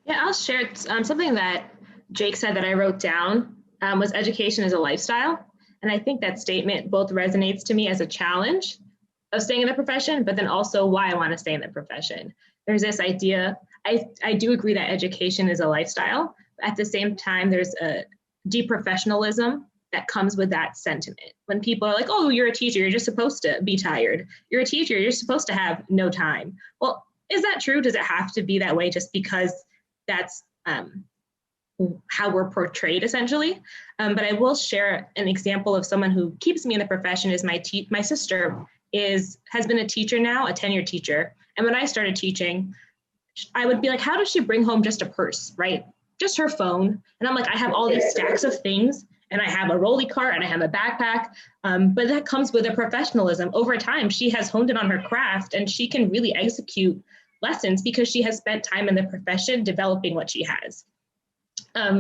I'll share something that Jake said that I wrote down was education is a lifestyle. And I think that statement both resonates to me as a challenge of staying in the profession, but then also why I want to stay in the profession. There's this idea, I do agree that education is a lifestyle. At the same time, there's a deprofessionalism that comes with that sentiment. When people are like, oh, you're a teacher, you're just supposed to be tired. You're a teacher, you're supposed to have no time. Well, is that true? Does it have to be that way just because that's how we're portrayed essentially. But I will share an example of someone who keeps me in the profession is my sister has been a teacher now, a tenured teacher. And when I started teaching, I would be like, how does she bring home just a purse, right? Just her phone. And I'm like, I have all these stacks of things and I have a rolly cart and I have a backpack. But that comes with a professionalism. Over time, she has honed in on her craft and she can really execute lessons because she has spent time in the profession developing what she has.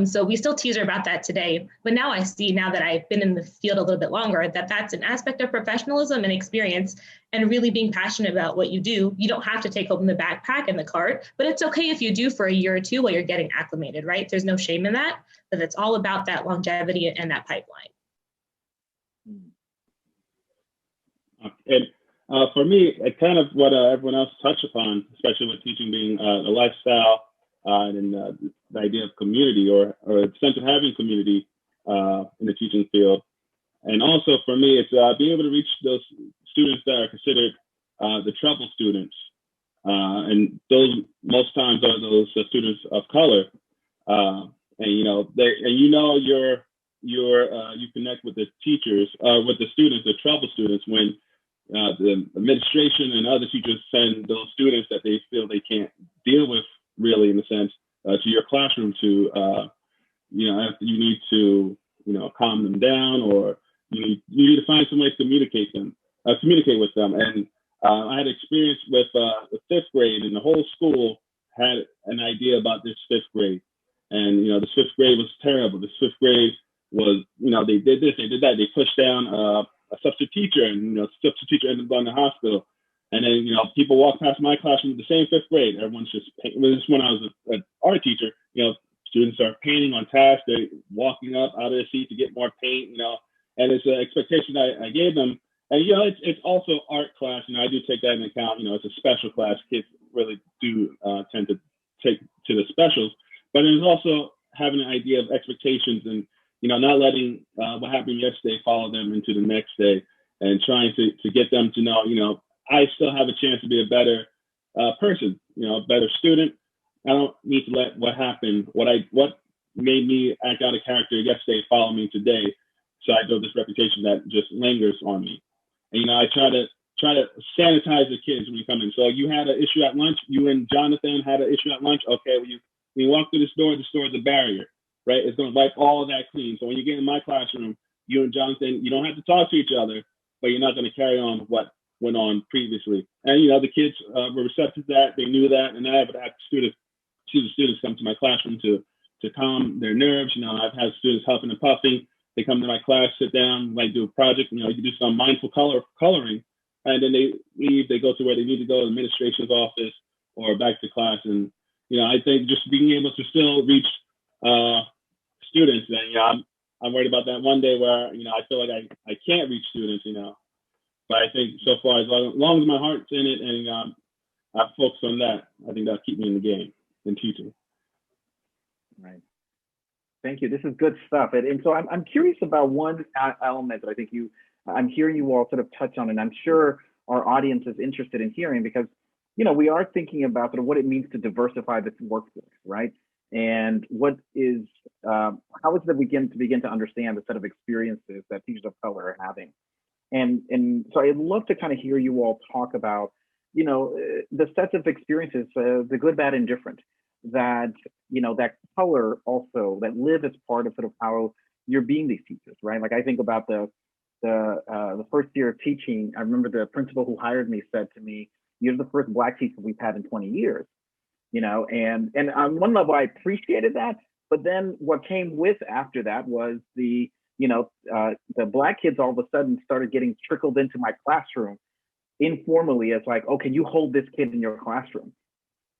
So we still tease her about that today, but now I see, now that I've been in the field a little bit longer, that that's an aspect of professionalism and experience and really being passionate about what you do. You don't have to take home the backpack and the cart, but it's okay if you do for a year or two while you're getting acclimated, right? There's no shame in that, but it's all about that longevity and that pipeline. And for me, it kind of what everyone else touched upon, especially with teaching being a lifestyle and the idea of community or a sense of having community in the teaching field. And also for me, it's being able to reach those students that are considered the trouble students. And those most times are those students of color. And you connect with the teachers, with the students, the trouble students, when the administration and other teachers send those students that they feel they can't deal with, really, in a sense, to your classroom to, if you need to, calm them down, or you need to find some way to communicate with them. And I had experience with the fifth grade, and the whole school had an idea about this fifth grade. And, this fifth grade was terrible. This fifth grade was, they did this, they did that. They pushed down a substitute teacher, and, substitute teacher ended up going to the hospital. And then, people walk past my classroom with the same fifth grade. Everyone's just painting. This is when I was an art teacher. Students are painting on task. They're walking up out of their seat to get more paint, and it's an expectation I gave them. And, it's also art class. I do take that into account. It's a special class. Kids really do tend to take to the specials. But it's also having an idea of expectations and, not letting what happened yesterday follow them into the next day, and trying to get them to know, I still have a chance to be a better person, a better student. I don't need to let what happened, what made me act out of character yesterday, follow me today. So I build this reputation that just lingers on me. And, I try to sanitize the kids when you come in. So you had an issue at lunch. You and Jonathan had an issue at lunch. Okay, when you walk through the store is a barrier, right? It's going to wipe all of that clean. So when you get in my classroom, you and Jonathan, you don't have to talk to each other, but you're not going to carry on what went on previously. And, the kids were receptive to that. They knew that. And I would have the students come to my classroom to calm their nerves. I've had students huffing and puffing. They come to my class, sit down, do a project. You do some mindful coloring. And then they leave. They go to where they need to go, the administration's office or back to class. And, I think just being able to still reach students. And, I'm worried about that one day where, I feel like I can't reach students, But I think so far, as long as my heart's in it and I focus on that, I think that'll keep me in the game in teaching. Right. Thank you. This is good stuff. And so I'm curious about one element that I think I'm hearing you all sort of touch on, and I'm sure our audience is interested in hearing, because, we are thinking about sort of what it means to diversify this workforce, right? And what is, how is it that we begin to understand the set of experiences that teachers of color are having? And so I'd love to kind of hear you all talk about, the sets of experiences, the good, bad, and different, that, that color also, that live as part of sort of how you're being these teachers, right? Like I think about the first year of teaching. I remember the principal who hired me said to me, "You're the first Black teacher we've had in 20 years." And on one level, I appreciated that. But then what came with after that was the Black kids all of a sudden started getting trickled into my classroom informally as like, "Oh, can you hold this kid in your classroom?"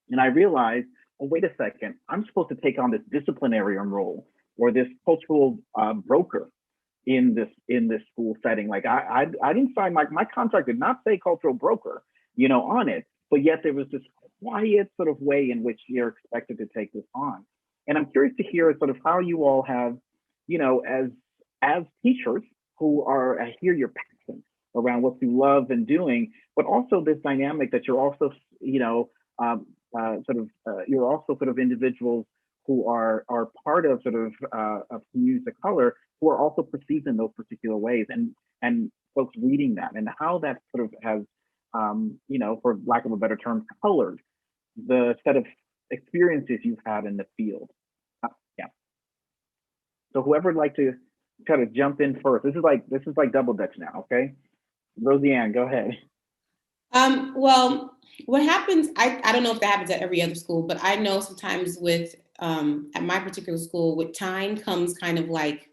And I realized, oh, wait a second, I'm supposed to take on this disciplinarian role or this cultural broker in this school setting. Like I didn't sign my contract did not say cultural broker, on it, but yet there was this quiet sort of way in which you're expected to take this on. And I'm curious to hear sort of how you all have, as teachers who I hear your passion around what you love and doing, but also this dynamic that you're also, you're also sort of individuals who are part of sort of communities of color who are also perceived in those particular ways, and folks reading that and how that sort of has, you know, for lack of a better term, colored the set of experiences you've had in the field. Yeah. So whoever would like to try to jump in first. This is like double dutch now, okay? Rosianne, go ahead. Well, what happens, I don't know if that happens at every other school, but I know sometimes with, at my particular school, with time comes kind of like,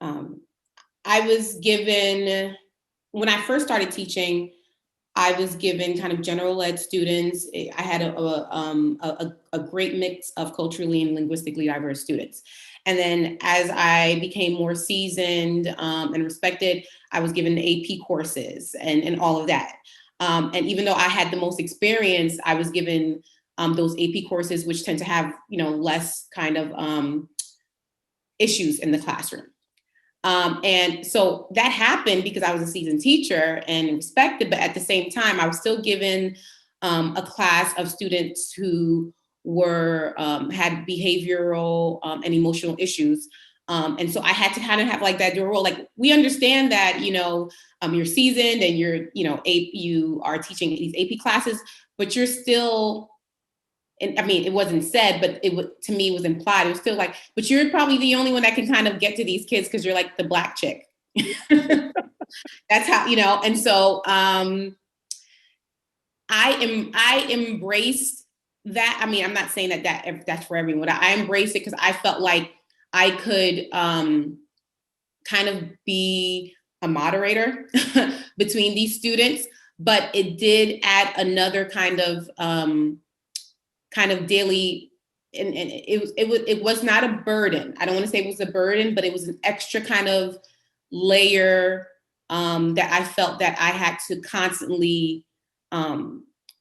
I was given, when I first started teaching, I was given kind of general ed students. I had a great mix of culturally and linguistically diverse students. And then as I became more seasoned and respected, I was given AP courses and all of that. And even though I had the most experience, I was given those AP courses, which tend to have, you know, less kind of issues in the classroom. And so that happened because I was a seasoned teacher and respected, but at the same time, I was still given a class of students who were, had behavioral and emotional issues. And so I had to kind of have like that dual role. Like, we understand that, you know, you're seasoned and you're, you know, you are teaching these AP classes, but you're still, and I mean, it wasn't said, but to me, it was implied. It was still like, but you're probably the only one that can kind of get to these kids because you're like the Black chick. That's how, you know, and so I embraced that. I mean, I'm not saying that that's for everyone. I embraced it because I felt like I could kind of be a moderator between these students, but it did add another kind of daily, and it was not a burden. I don't want to say it was a burden, but it was an extra kind of layer that I felt that I had to constantly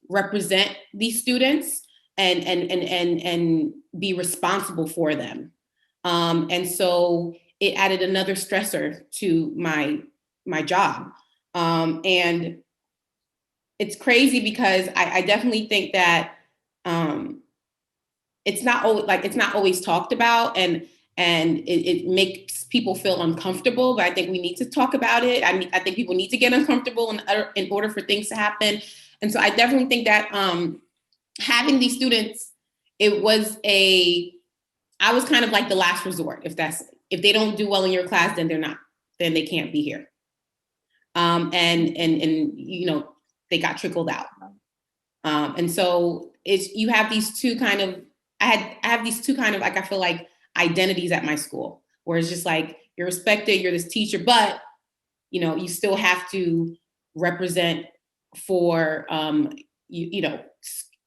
represent these students and be responsible for them. And so it added another stressor to my job. And it's crazy because I definitely think that it's not always talked about, and it makes people feel uncomfortable, but I think we need to talk about it. I think people need to get uncomfortable in order for things to happen. And so I definitely think that having these students, I was kind of like the last resort. If they don't do well in your class, then then they can't be here. And you know, they got trickled out. And so you have these two kind of, I have these two kind of, like, I feel like identities at my school, where it's just like, you're respected, you're this teacher, but, you know, you still have to represent for, you know,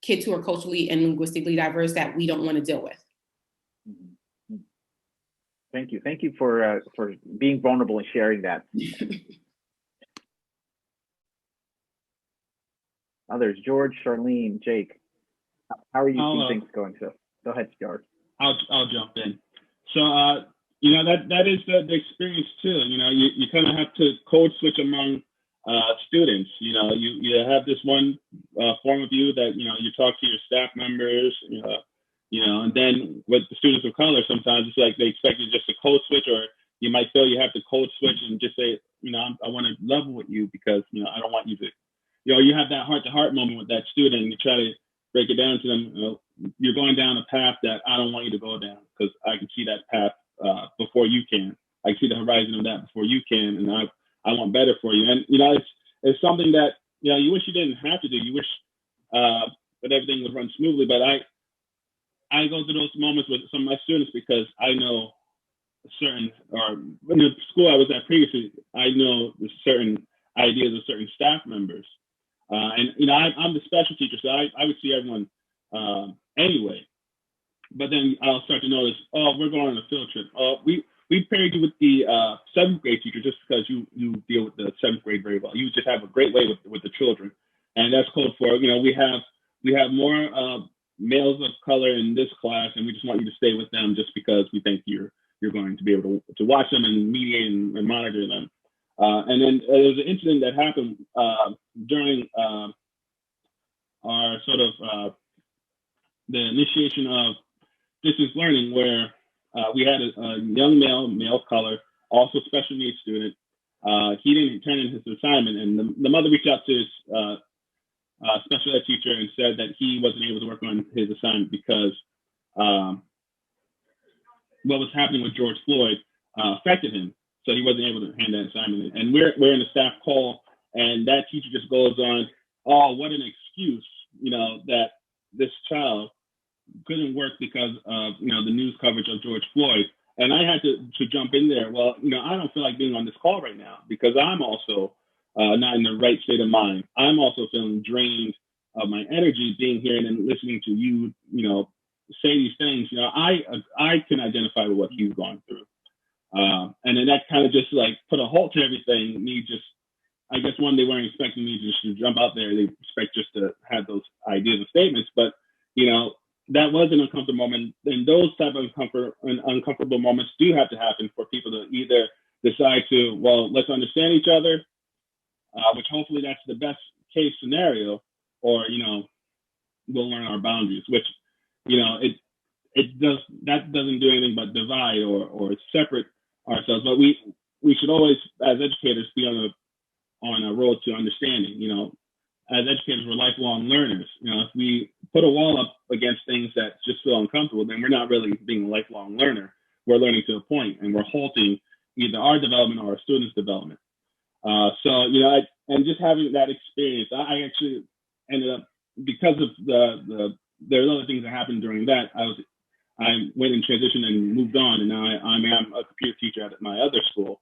kids who are culturally and linguistically diverse that we don't want to deal with. Thank you. Thank you for being vulnerable and sharing that. Others, George, Sharlene, Jake, how are you seeing things going? So go ahead, George. I'll jump in. So you know, that is the experience too. You know, you kind of have to code switch among students. You know, you have this one form of you that, you know, you talk to your staff members. You know, and then with the students of color, sometimes it's like they expect you just to code switch, or you might feel you have to code switch and just say, you know, I want to level with you because, you know, I don't want you to, you know, you have that heart-to-heart moment with that student and you try to break it down to them. You know, you're going down a path that I don't want you to go down because I can see that path before you can. I can see the horizon of that before you can, and I want better for you. And, you know, it's something that, you know, you wish you didn't have to do. You wish that everything would run smoothly, but I go through those moments with some of my students because I know in the school I was at previously, I know the certain ideas of certain staff members. And, you know, I'm the special teacher, so I would see everyone anyway. But then I'll start to notice, oh, we're going on a field trip. We paired you with the 7th grade teacher just because you deal with the 7th grade very well. You just have a great way with the children. And that's code for, you know, we have more males of color in this class, and we just want you to stay with them just because we think you're going to be able to watch them and mediate and monitor them. And then there was an incident that happened during our sort of the initiation of distance learning where we had a young male of color, also special needs student. He didn't turn in his assignment, and the mother reached out to his special ed teacher and said that he wasn't able to work on his assignment because what was happening with George Floyd affected him. So he wasn't able to hand that assignment. And we're in a staff call, and that teacher just goes on, oh, what an excuse, that this child couldn't work because of, the news coverage of George Floyd. And I had to jump in there. Well, I don't feel like being on this call right now because I'm also not in the right state of mind. I'm also feeling drained of my energy being here and then listening to you, say these things. I can identify with what he's gone through. And then that kind of just like put a halt to everything. I guess one, they weren't expecting me just to jump out there. They expect just to have those ideas and statements. But, that was an uncomfortable moment. And those type of uncomfortable moments do have to happen for people to either decide to, well, let's understand each other, which hopefully that's the best case scenario, or, we'll learn our boundaries, which, that doesn't do anything but divide or separate ourselves. But we should always, as educators, be on a road to understanding. As educators, we're lifelong learners. If we put a wall up against things that just feel uncomfortable, then we're not really being a lifelong learner. We're learning to a point, and we're halting either our development or our students' development. And just having that experience, I actually ended up, because of there's other things that happened during that, I went in transition and moved on, and now I am a computer teacher at my other school.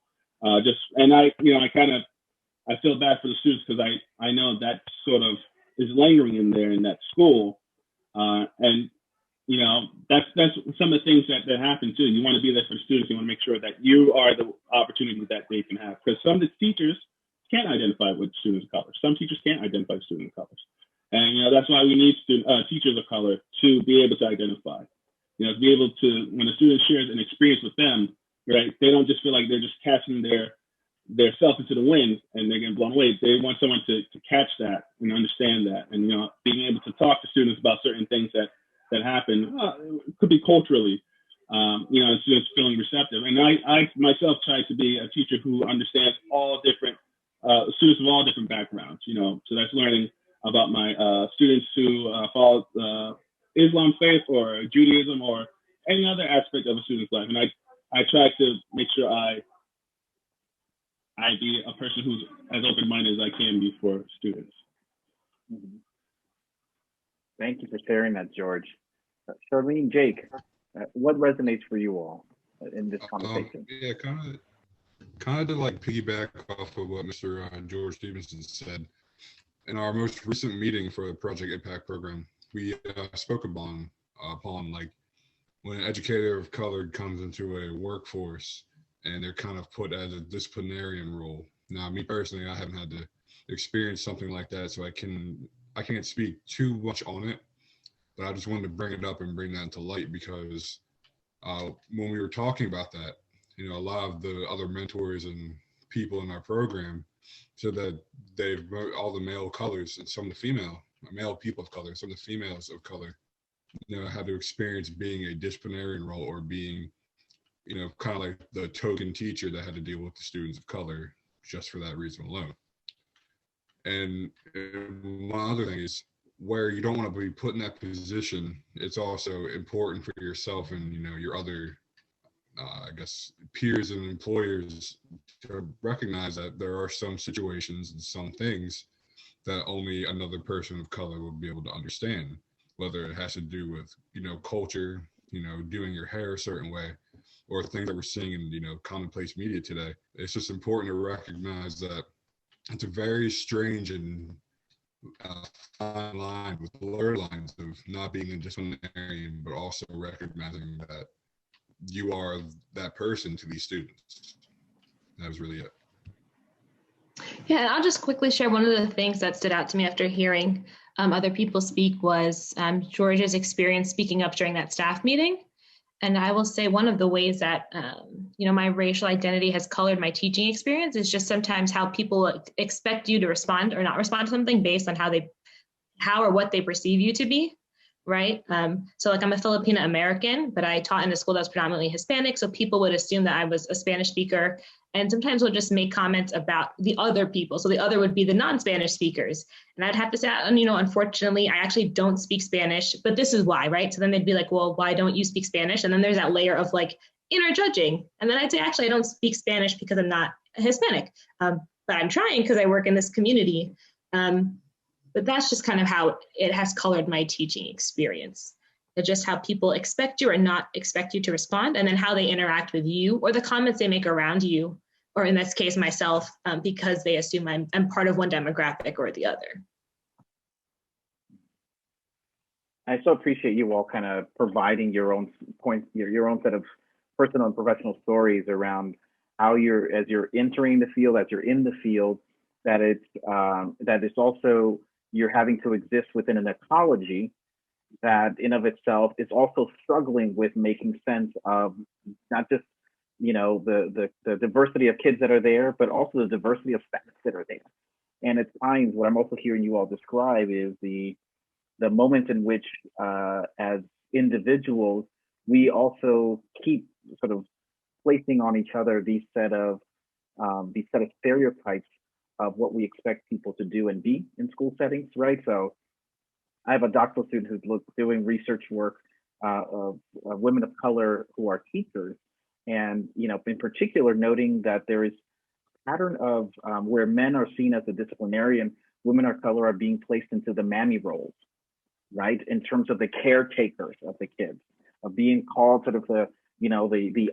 I feel bad for the students because I know that sort of is lingering in there in that school, and that's some of the things that happen too. You want to be there for the students. You want to make sure that you are the opportunity that they can have, because some of the teachers can't identify with students of color. Some teachers can't identify with students of color, and that's why we need teachers of color to be able to identify. To be able to, when a student shares an experience with them, right? They don't just feel like they're just casting their self into the wind and they're getting blown away. They want someone to catch that and understand that, and being able to talk to students about certain things that happen. It could be culturally, students feeling receptive. And I myself try to be a teacher who understands all different students of all different backgrounds. So that's learning about my students who follow Islam faith or Judaism or any other aspect of a student's life. And I try to make sure I be a person who's as open-minded as I can be for students. Mm-hmm. Thank you for sharing that, George. Sharlene, Jake, what resonates for you all in this conversation? Yeah, kind of to like piggyback off of what Mr. George Stevenson said. In our most recent meeting for the Project Impact program, we spoke upon like when an educator of color comes into a workforce and they're kind of put as a disciplinarian role. Now, me personally, I haven't had to experience something like that, so I can't speak too much on it, but I just wanted to bring it up and bring that to light because when we were talking about that, a lot of the other mentors and people in our program said that all the male colors and some of the male people of color, some of the females of color, had to experience being a disciplinarian role or being kind of like the token teacher that had to deal with the students of color just for that reason alone. And one other thing is where you don't want to be put in that position, it's also important for yourself and, your other, I guess, peers and employers to recognize that there are some situations and some things that only another person of color will be able to understand, whether it has to do with, culture, doing your hair a certain way, or things that we're seeing in, commonplace media today. It's just important to recognize that it's a very strange and fine line with blurred lines of not being a disciplinarian, but also recognizing that you are that person to these students. That was really it. Yeah, and I'll just quickly share one of the things that stood out to me after hearing other people speak was George's experience speaking up during that staff meeting. And I will say one of the ways that, my racial identity has colored my teaching experience is just sometimes how people expect you to respond or not respond to something based on how or what they perceive you to be. right? So like I'm a Filipina American, but I taught in a school that was predominantly Hispanic. So people would assume that I was a Spanish speaker, and sometimes we'll just make comments about the other people. So the other would be the non-Spanish speakers. And I'd have to say, unfortunately, I actually don't speak Spanish, but this is why, right? So then they'd be like, well, why don't you speak Spanish? And then there's that layer of like inner judging. And then I'd say, actually, I don't speak Spanish because I'm not Hispanic, but I'm trying because I work in this community. But that's just kind of how it has colored my teaching experience. It's just how people expect you or not expect you to respond, and then how they interact with you or the comments they make around you, or in this case, myself, because they assume I'm part of one demographic or the other. I so appreciate you all kind of providing your own points, your own set of personal and professional stories around how as you're entering the field, as you're in the field, that it's also, you're having to exist within an ecology that in of itself is also struggling with making sense of not just, the diversity of kids that are there, but also the diversity of facts that are there. And at times, what I'm also hearing you all describe is the moment in which, as individuals, we also keep sort of placing on each other these set of stereotypes of what we expect people to do and be in school settings, right? So I have a doctoral student who's doing research work of women of color who are teachers, and in particular noting that there is a pattern of where men are seen as a disciplinarian, women of color are being placed into the mammy roles, right? In terms of the caretakers of the kids, of being called sort of the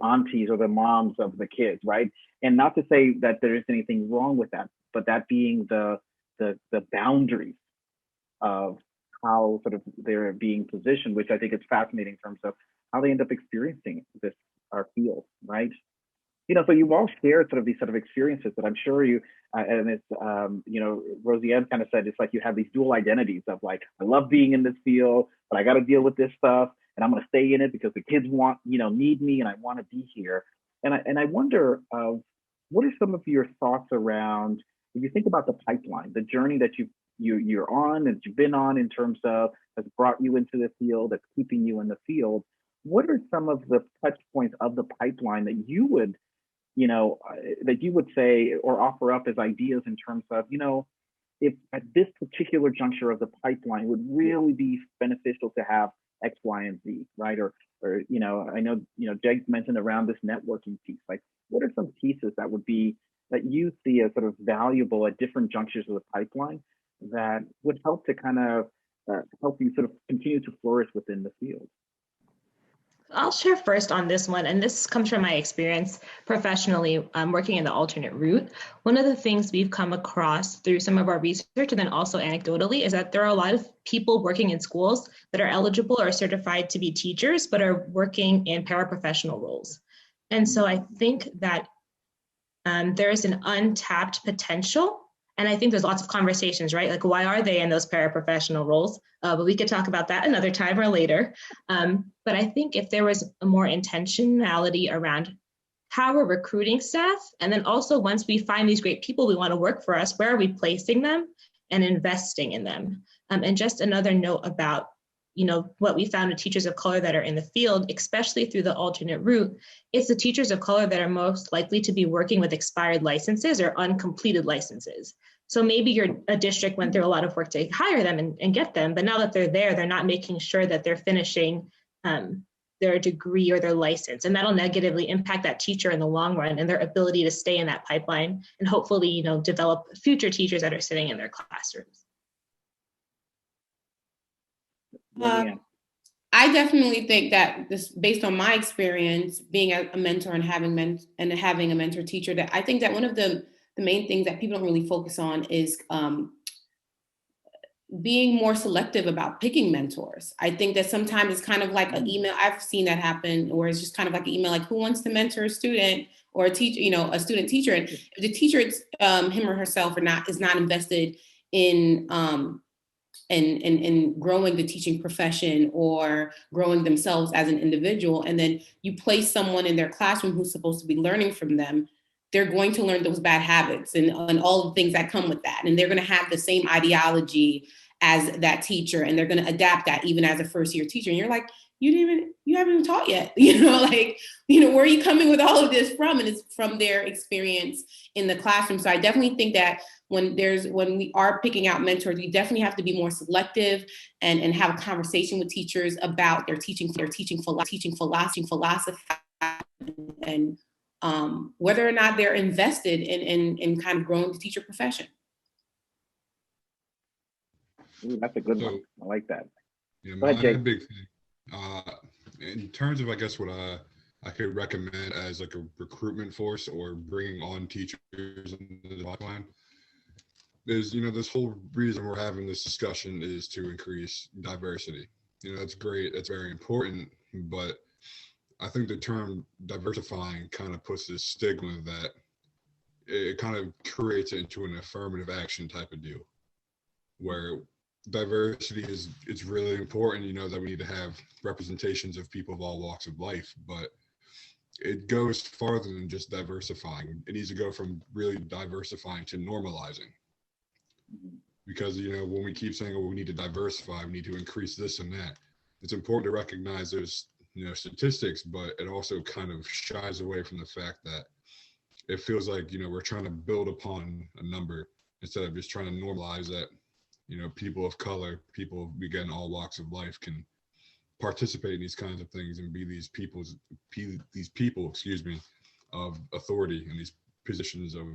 aunties or the moms of the kids, right? And not to say that there is anything wrong with that, but that being the boundaries of how sort of they're being positioned, which I think is fascinating in terms of how they end up experiencing our field, right? So you've all shared sort of these sort of experiences that I'm sure you, and it's, Rosianne kind of said, it's like you have these dual identities of like, I love being in this field, but I got to deal with this stuff, and I'm going to stay in it because the kids need me, and I want to be here. And I wonder, what are some of your thoughts around, if you think about the pipeline, the journey that you're on, and you've been on in terms of has brought you into the field, that's keeping you in the field. What are some of the touch points of the pipeline that you would, say or offer up as ideas in terms of, if at this particular juncture of the pipeline would really be beneficial to have X, Y, and Z, right? Or I know, Jake mentioned around this networking piece. Like, what are some pieces that you see as sort of valuable at different junctures of the pipeline that would help to kind of help you sort of continue to flourish within the field? I'll share first on this one, and this comes from my experience professionally working in the alternate route. One of the things we've come across through some of our research, and then also anecdotally, is that there are a lot of people working in schools that are eligible or certified to be teachers, but are working in paraprofessional roles. And so I think that there is an untapped potential. And I think there's lots of conversations, right? Like, why are they in those paraprofessional roles? But we could talk about that another time or later. But I think if there was a more intentionality around how we're recruiting staff, and then also once we find these great people we want to work for us, where are we placing them and investing in them? And just another note about, what we found with teachers of color that are in the field, especially through the alternate route, it's the teachers of color that are most likely to be working with expired licenses or uncompleted licenses. So maybe a district went through a lot of work to hire them and get them, but now that they're there, they're not making sure that they're finishing their degree or their license. And that'll negatively impact that teacher in the long run and their ability to stay in that pipeline and hopefully, develop future teachers that are sitting in their classrooms. I definitely think that this, based on my experience being a mentor and having a mentor teacher, that I think that one of the main things that people don't really focus on is being more selective about picking mentors. I think that sometimes it's kind of like an email. I've seen that happen, where it's just kind of like an email, like, who wants to mentor a student or a teacher, a student teacher. And if the teacher, him or herself, is not invested in growing the teaching profession or growing themselves as an individual, and then you place someone in their classroom who's supposed to be learning from them, they're going to learn those bad habits and all the things that come with that. And they're going to have the same ideology as that teacher, and they're going to adapt that even as a first year teacher. And you're like, you haven't even taught yet, where are you coming with all of this from? And it's from their experience in the classroom. So I definitely think that when we are picking out mentors, we definitely have to be more selective and have a conversation with teachers about their teaching philosophy, and whether or not they're invested in kind of growing the teacher profession. Ooh, that's a good one. I like that. Yeah, Go ahead, Jay. big thing. In terms of, I guess, what I could recommend as like a recruitment force or bringing on teachers in the pipeline is, this whole reason we're having this discussion is to increase diversity. That's great. That's very important. But I think the term diversifying kind of puts this stigma that it kind of creates it into an affirmative action type of deal, where diversity it's really important, that we need to have representations of people of all walks of life, but it goes farther than just diversifying. It needs to go from really diversifying to normalizing. Because, when we keep saying, we need to diversify, we need to increase this and that, it's important to recognize there's, statistics, but it also kind of shies away from the fact that it feels like, we're trying to build upon a number instead of just trying to normalize that, people of color, people in all walks of life can participate in these kinds of things and be these people, of authority in these positions of,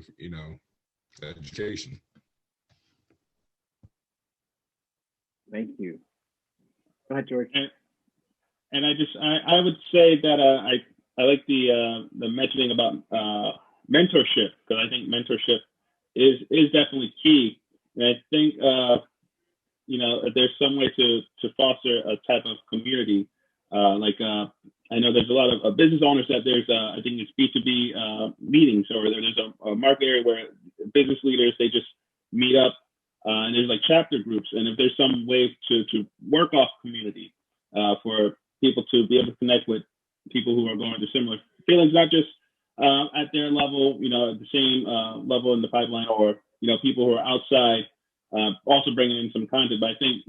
education. Thank you. Go ahead, George. And I would say that I like the mentioning about mentorship, because I think mentorship is definitely key. And I think there's some way to foster a type of community. I know there's a lot of business owners that there's I think it's B2B meetings, or there's a market area where business leaders, they just meet up and there's like chapter groups. And if there's some way to work off community for people to be able to connect with people who are going through similar feelings, not just at their level, at the same level in the pipeline, or, people who are outside, also bringing in some content. But I think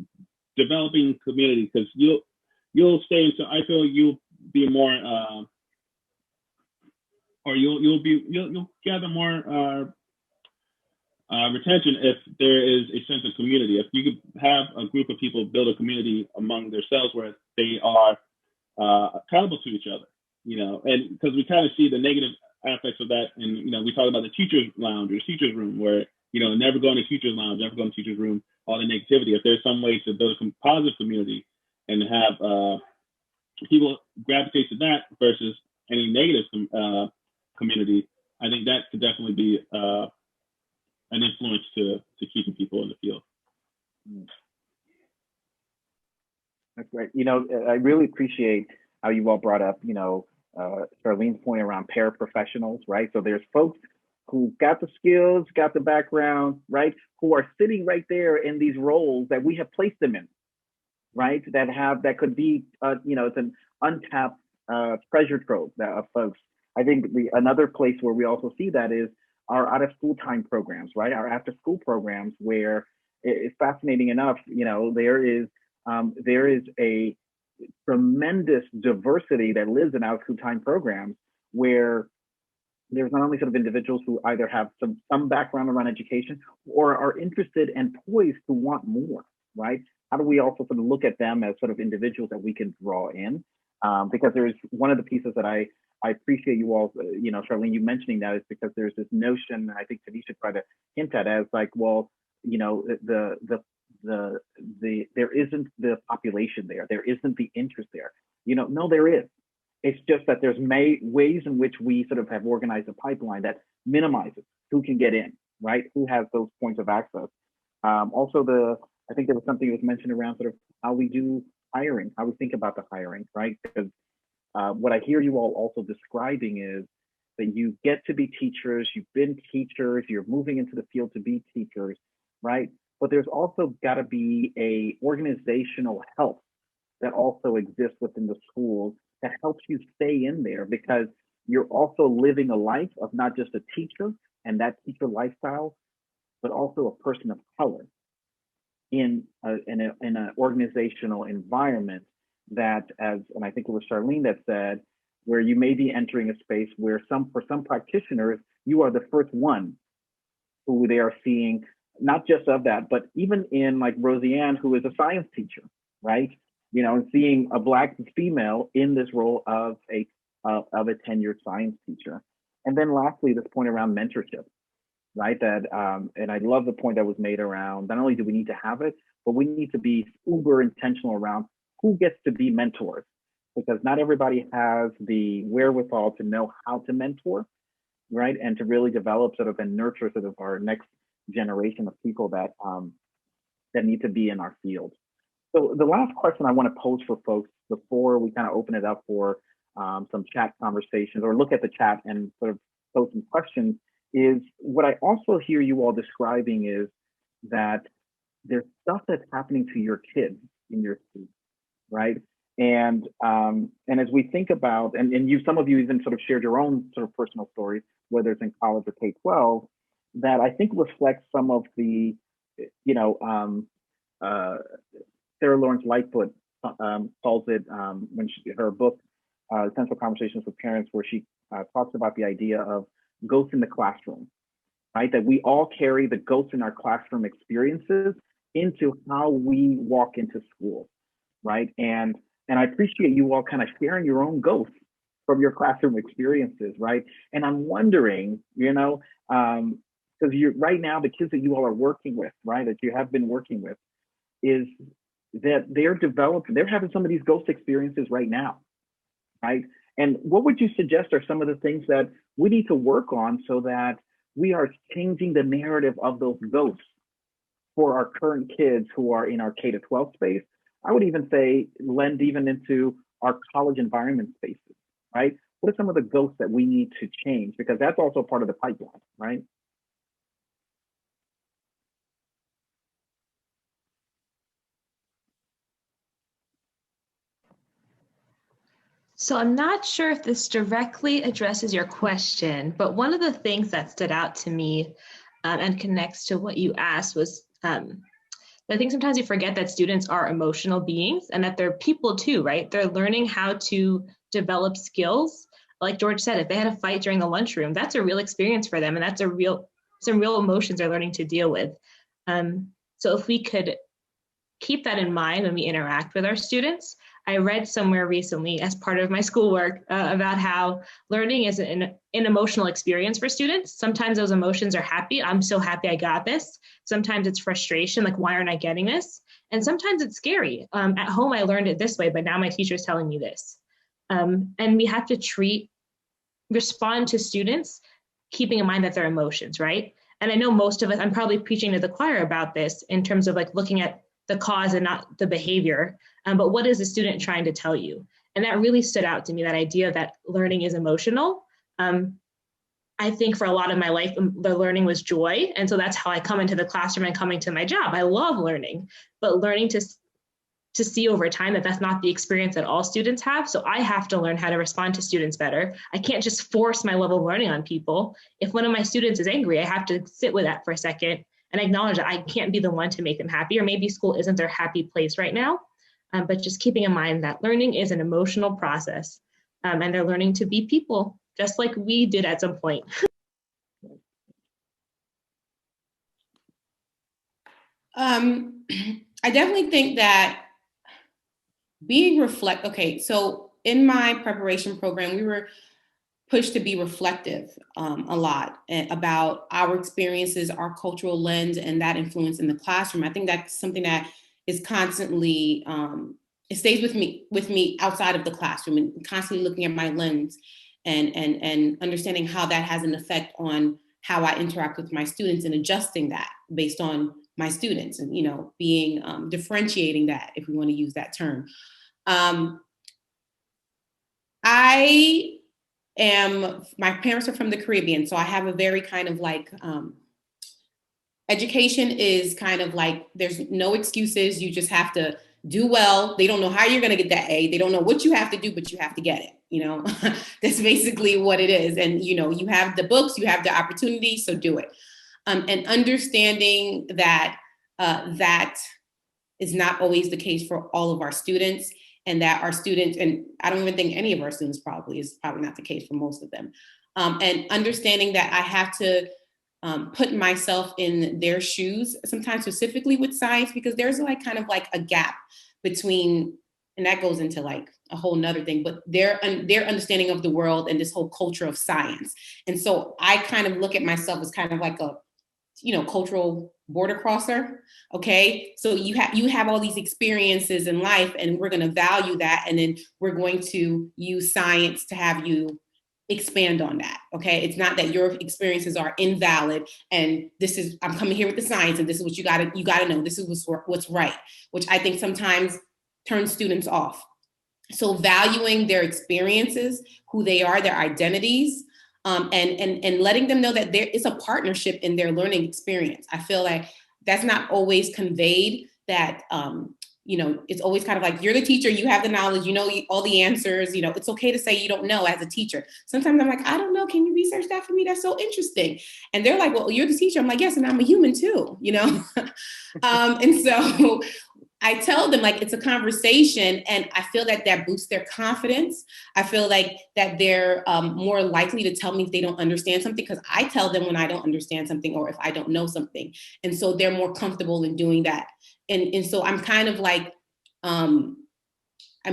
developing community, because you'll stay into, I feel you'll be more, or you'll gather more retention if there is a sense of community. If you could have a group of people build a community among themselves where they are accountable to each other, and because we kind of see the negative aspects of that. And, we talk about the teacher's lounge or teacher's room where, never go in the teacher's lounge, never go in the teacher's room, all the negativity. If there's some way to build a positive community and have people gravitate to that versus any negative community, I think that could definitely be an influence to keeping people in the field. That's great. I really appreciate how you all brought up, Sharlene's point around paraprofessionals, right? So there's folks who got the skills, got the background, right? Who are sitting right there in these roles that we have placed them in, right? That could be, it's an untapped treasure trove of folks. I think another place where we also see that is our out of school time programs, right? Our after school programs, where it's fascinating enough, there is a tremendous diversity that lives in out of school time programs, where there's not only sort of individuals who either have some background around education or are interested and poised to want more, right? How do we also sort of look at them as sort of individuals that we can draw in? Because there's one of the pieces that I appreciate you all, Sharlene, you mentioning that, is because there's this notion, I think Tanisha tried to hint at, as like, well, there isn't the population there. There isn't the interest there. No, there is. It's just that there's ways in which we sort of have organized a pipeline that minimizes who can get in, right? Who has those points of access. Also, I think there was something that was mentioned around sort of how we do hiring, how we think about the hiring, right? Because what I hear you all also describing is that you get to be teachers, you've been teachers, you're moving into the field to be teachers, right? But there's also got to be a organizational health that also exists within the schools that helps you stay in there, because you're also living a life of not just a teacher and that teacher lifestyle, but also a person of color. in an organizational environment that, and I think it was Sharlene that said, where you may be entering a space where for some practitioners, you are the first one who they are seeing, not just of that, but even in like Rosianne, who is a science teacher, right? You know, and seeing a Black female in this role of a tenured science teacher. And then lastly, this point around mentorship, right? That, and I love the point that was made around, not only do we need to have it, but we need to be uber intentional around who gets to be mentors, because not everybody has the wherewithal to know how to mentor, right? And to really develop sort of and nurture sort of our next generation of people that that need to be in our field. So the last question I want to pose for folks before we kind of open it up for some chat conversations or look at the chat and sort of pose some questions is what I also hear you all describing is that there's stuff that's happening to your kids in your school, right? And as we think about, and some of you even sort of shared your own sort of personal stories, whether it's in college or K-12, that I think reflects some of the, you know, Sarah Lawrence Lightfoot calls it when her book, Essential Conversations with Parents, where she talks about the idea of ghosts in the classroom, right? That we all carry the ghosts in our classroom experiences into how we walk into school, right? And I appreciate you all kind of sharing your own ghosts from your classroom experiences, right? And I'm wondering, you know, because right now the kids that you all are working with, right, that you have been working with, is that they're having some of these ghost experiences right now, right? And what would you suggest are some of the things that we need to work on so that we are changing the narrative of those ghosts for our current kids who are in our K-12 space? I would even say lend even into our college environment spaces, right? What are some of the ghosts that we need to change? Because that's also part of the pipeline, right? So I'm not sure if this directly addresses your question, but one of the things that stood out to me and connects to what you asked was I think sometimes we forget that students are emotional beings and that they're people too, right? They're learning how to develop skills. Like George said, if they had a fight during the lunchroom, that's a real experience for them. And that's some real emotions they're learning to deal with. So if we could keep that in mind when we interact with our students. I read somewhere recently as part of my schoolwork about how learning is an emotional experience for students. Sometimes those emotions are happy. I'm so happy I got this. Sometimes it's frustration, like, why aren't I getting this? And sometimes it's scary. At home, I learned it this way, but now my teacher's telling me this. And we have to respond to students, keeping in mind that they're emotions, right? And I know most of us, I'm probably preaching to the choir about this in terms of like looking at the cause and not the behavior, but what is the student trying to tell you? And that really stood out to me, that idea that learning is emotional. I think for a lot of my life, the learning was joy. And so that's how I come into the classroom and coming to my job. I love learning, but learning to see over time that that's not the experience that all students have. So I have to learn how to respond to students better. I can't just force my level of learning on people. If one of my students is angry, I have to sit with that for a second and acknowledge that I can't be the one to make them happy, or maybe school isn't their happy place right now. But just keeping in mind that learning is an emotional process, and they're learning to be people, just like we did at some point. I definitely think that being okay, so in my preparation program, we were pushed to be reflective a lot about our experiences, our cultural lens, and that influence in the classroom. I think that's something that is constantly, it stays with me outside of the classroom, and constantly looking at my lens and understanding how that has an effect on how I interact with my students and adjusting that based on my students, and, you know, being differentiating that, if we want to use that term. My parents are from the Caribbean, so I have a very kind of like, education is kind of like, there's no excuses. You just have to do well. They don't know how you're going to get that A. They don't know what you have to do, but you have to get it. You know, that's basically what it is. And, you know, you have the books, you have the opportunity, so do it. And understanding that, that is not always the case for all of our students, and that our students, and I don't even think any of our students is probably not the case for most of them. And understanding that I have to put myself in their shoes, sometimes specifically with science, because there's like kind of like a gap between, and that goes into like a whole nother thing, but their understanding of the world and this whole culture of science. And so I kind of look at myself as kind of like a, cultural border crosser. Okay. So you have all these experiences in life, and we're going to value that. And then we're going to use science to have you expand on that. Okay. It's not that your experiences are invalid and I'm coming here with the science and this is what you gotta know. This is what's right, which I think sometimes turns students off. So valuing their experiences, who they are, their identities, and letting them know that there is a partnership in their learning experience. I feel like that's not always conveyed, that it's always kind of like, you're the teacher, you have the knowledge, all the answers, it's okay to say you don't know as a teacher. Sometimes I'm like, I don't know, can you research that for me? That's so interesting. And they're like, well, you're the teacher. I'm like, yes, and I'm a human too, and so I tell them, like, it's a conversation, and I feel that boosts their confidence. I feel like that they're more likely to tell me if they don't understand something, because I tell them when I don't understand something or if I don't know something. And so they're more comfortable in doing that. And so I'm kind of like, I'm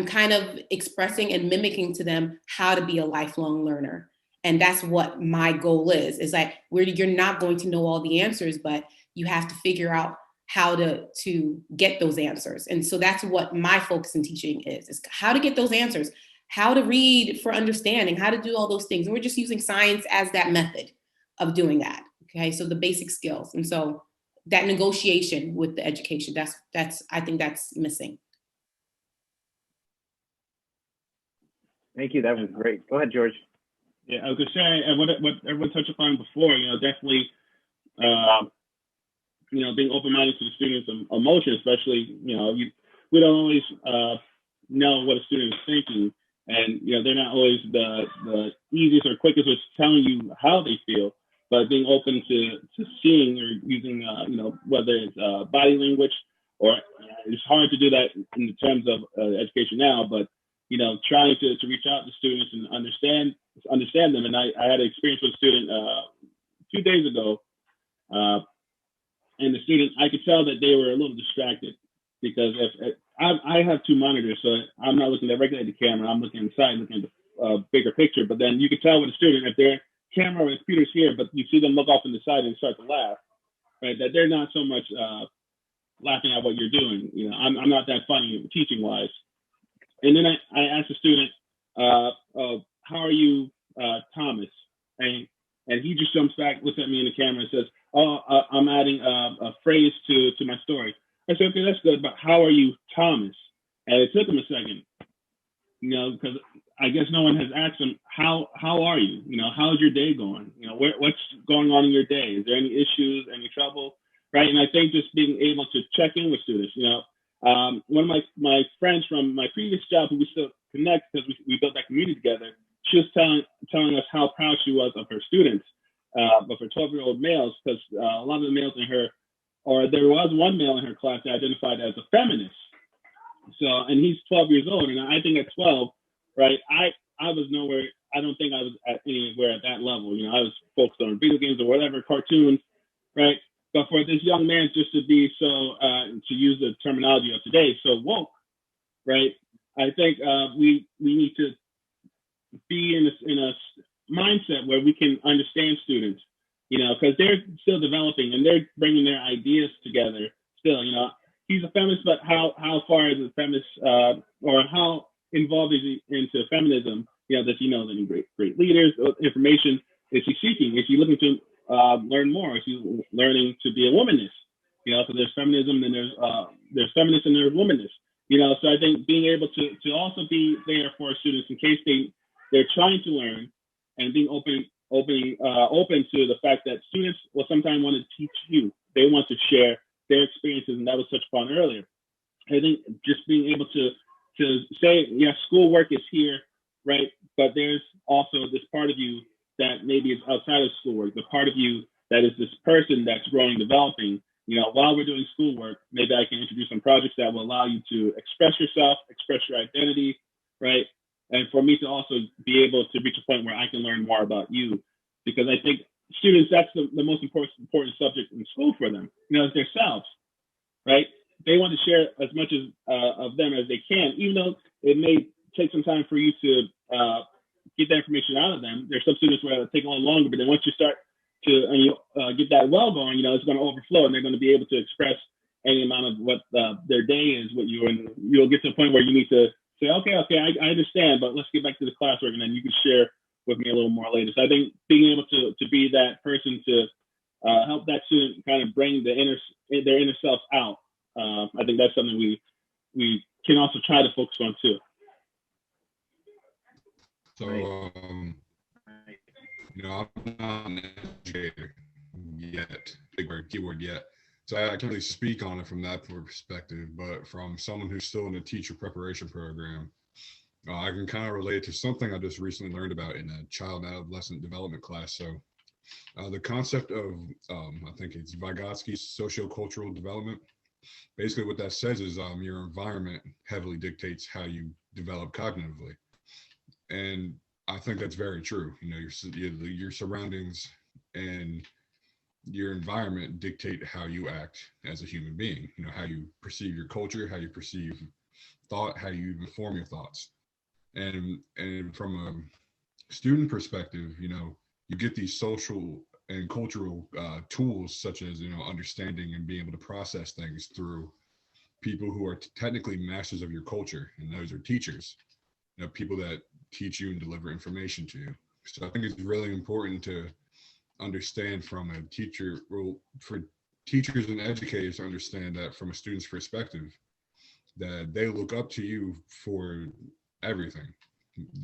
kind of expressing and mimicking to them how to be a lifelong learner. And that's what my goal is like, you're not going to know all the answers, but you have to figure out how to get those answers. And so that's what my focus in teaching is how to get those answers, how to read for understanding, how to do all those things. And we're just using science as that method of doing that. Okay, so the basic skills. And so that negotiation with the education, I think that's missing. Thank you, that was great. Go ahead, George. Yeah, I was gonna say, and what everyone touched upon before, definitely, being open-minded to the students' emotion, especially, we don't always know what a student is thinking, and they're not always the easiest or quickest with telling you how they feel, but being open to seeing or using, whether it's body language, or it's hard to do that in terms of education now, but trying to reach out to students and understand them. And I had an experience with a student 2 days ago. And the student, I could tell that they were a little distracted, because if I have 2 monitors, so I'm not looking directly at the camera, I'm looking inside, looking at the bigger picture. But then you can tell with a student, if their camera or the computer's here, but you see them look off on the side and start to laugh, right? That they're not so much laughing at what you're doing. I'm not that funny teaching wise. And then I asked the student, how are you, Thomas? And he just jumps back, looks at me in the camera and says, I'm adding a phrase to my story. I said, okay, that's good, but how are you, Thomas? And it took him a second, because I guess no one has asked him, how are you? How's your day going? What's going on in your day? Is there any issues, any trouble, right? And I think just being able to check in with students, one of my friends from my previous job, who we still connect because we built that community together, she was telling us how proud she was of her students, but for 12-year-old males, because a lot of the males in her, or there was one male in her class that identified as a feminist. So, and he's 12 years old, and I think at 12, right, I was nowhere, I don't think I was anywhere at that level. I was focused on video games or whatever, cartoons, right? But for this young man just to be so, to use the terminology of today, so woke, right? I think we need to be in a mindset where we can understand students, because they're still developing and they're bringing their ideas together still. He's a feminist, but how far is a feminist, or how involved is he into feminism? Does he know any great leaders, information is he seeking? Is he looking to learn more? Is he learning to be a womanist? So there's feminism, and there's feminists and there's womanists. So I think being able to also be there for students in case they're trying to learn, and being open to the fact that students will sometimes want to teach you. They want to share their experiences, and that was touched upon earlier. I think just being able to say, yes, schoolwork is here, right? But there's also this part of you that maybe is outside of schoolwork, the part of you that is this person that's growing, developing, you know, while we're doing schoolwork, maybe I can introduce some projects that will allow you to express yourself, express your identity, right? And for me to also be able to reach a point where I can learn more about you, because I think students, that's the most important subject in school for them, you know, is their selves, right? They want to share as much as of them as they can, even though it may take some time for you to get that information out of them. There's some students where it'll take a little longer, but then once you start to get that well going, you know, it's going to overflow, and they're going to be able to express any amount of what their day is with you, and you'll get to a point where you need to say, okay, I understand, but let's get back to the classwork, and then you can share with me a little more later. So I think being able to be that person to help that student kind of bring their inner self out, I think that's something we can also try to focus on too. So, you know, I'm not an educator yet, big word, keyword yet. So I can't really speak on it from that perspective, but from someone who's still in a teacher preparation program, I can kind of relate to something I just recently learned about in a child and adolescent development class. So the concept of, I think it's Vygotsky's sociocultural development. Basically what that says is your environment heavily dictates how you develop cognitively. And I think that's very true. You know, your surroundings and your environment dictate how you act as a human being. You know, how you perceive your culture, how you perceive thought, how you even form your thoughts. And from a student perspective, you know, you get these social and cultural tools, such as, you know, understanding and being able to process things through people who are technically masters of your culture, and those are teachers. You know, people that teach you and deliver information to you. So I think it's really important to understand from a teacher, well, for teachers and educators to understand that from a student's perspective, that they look up to you for everything.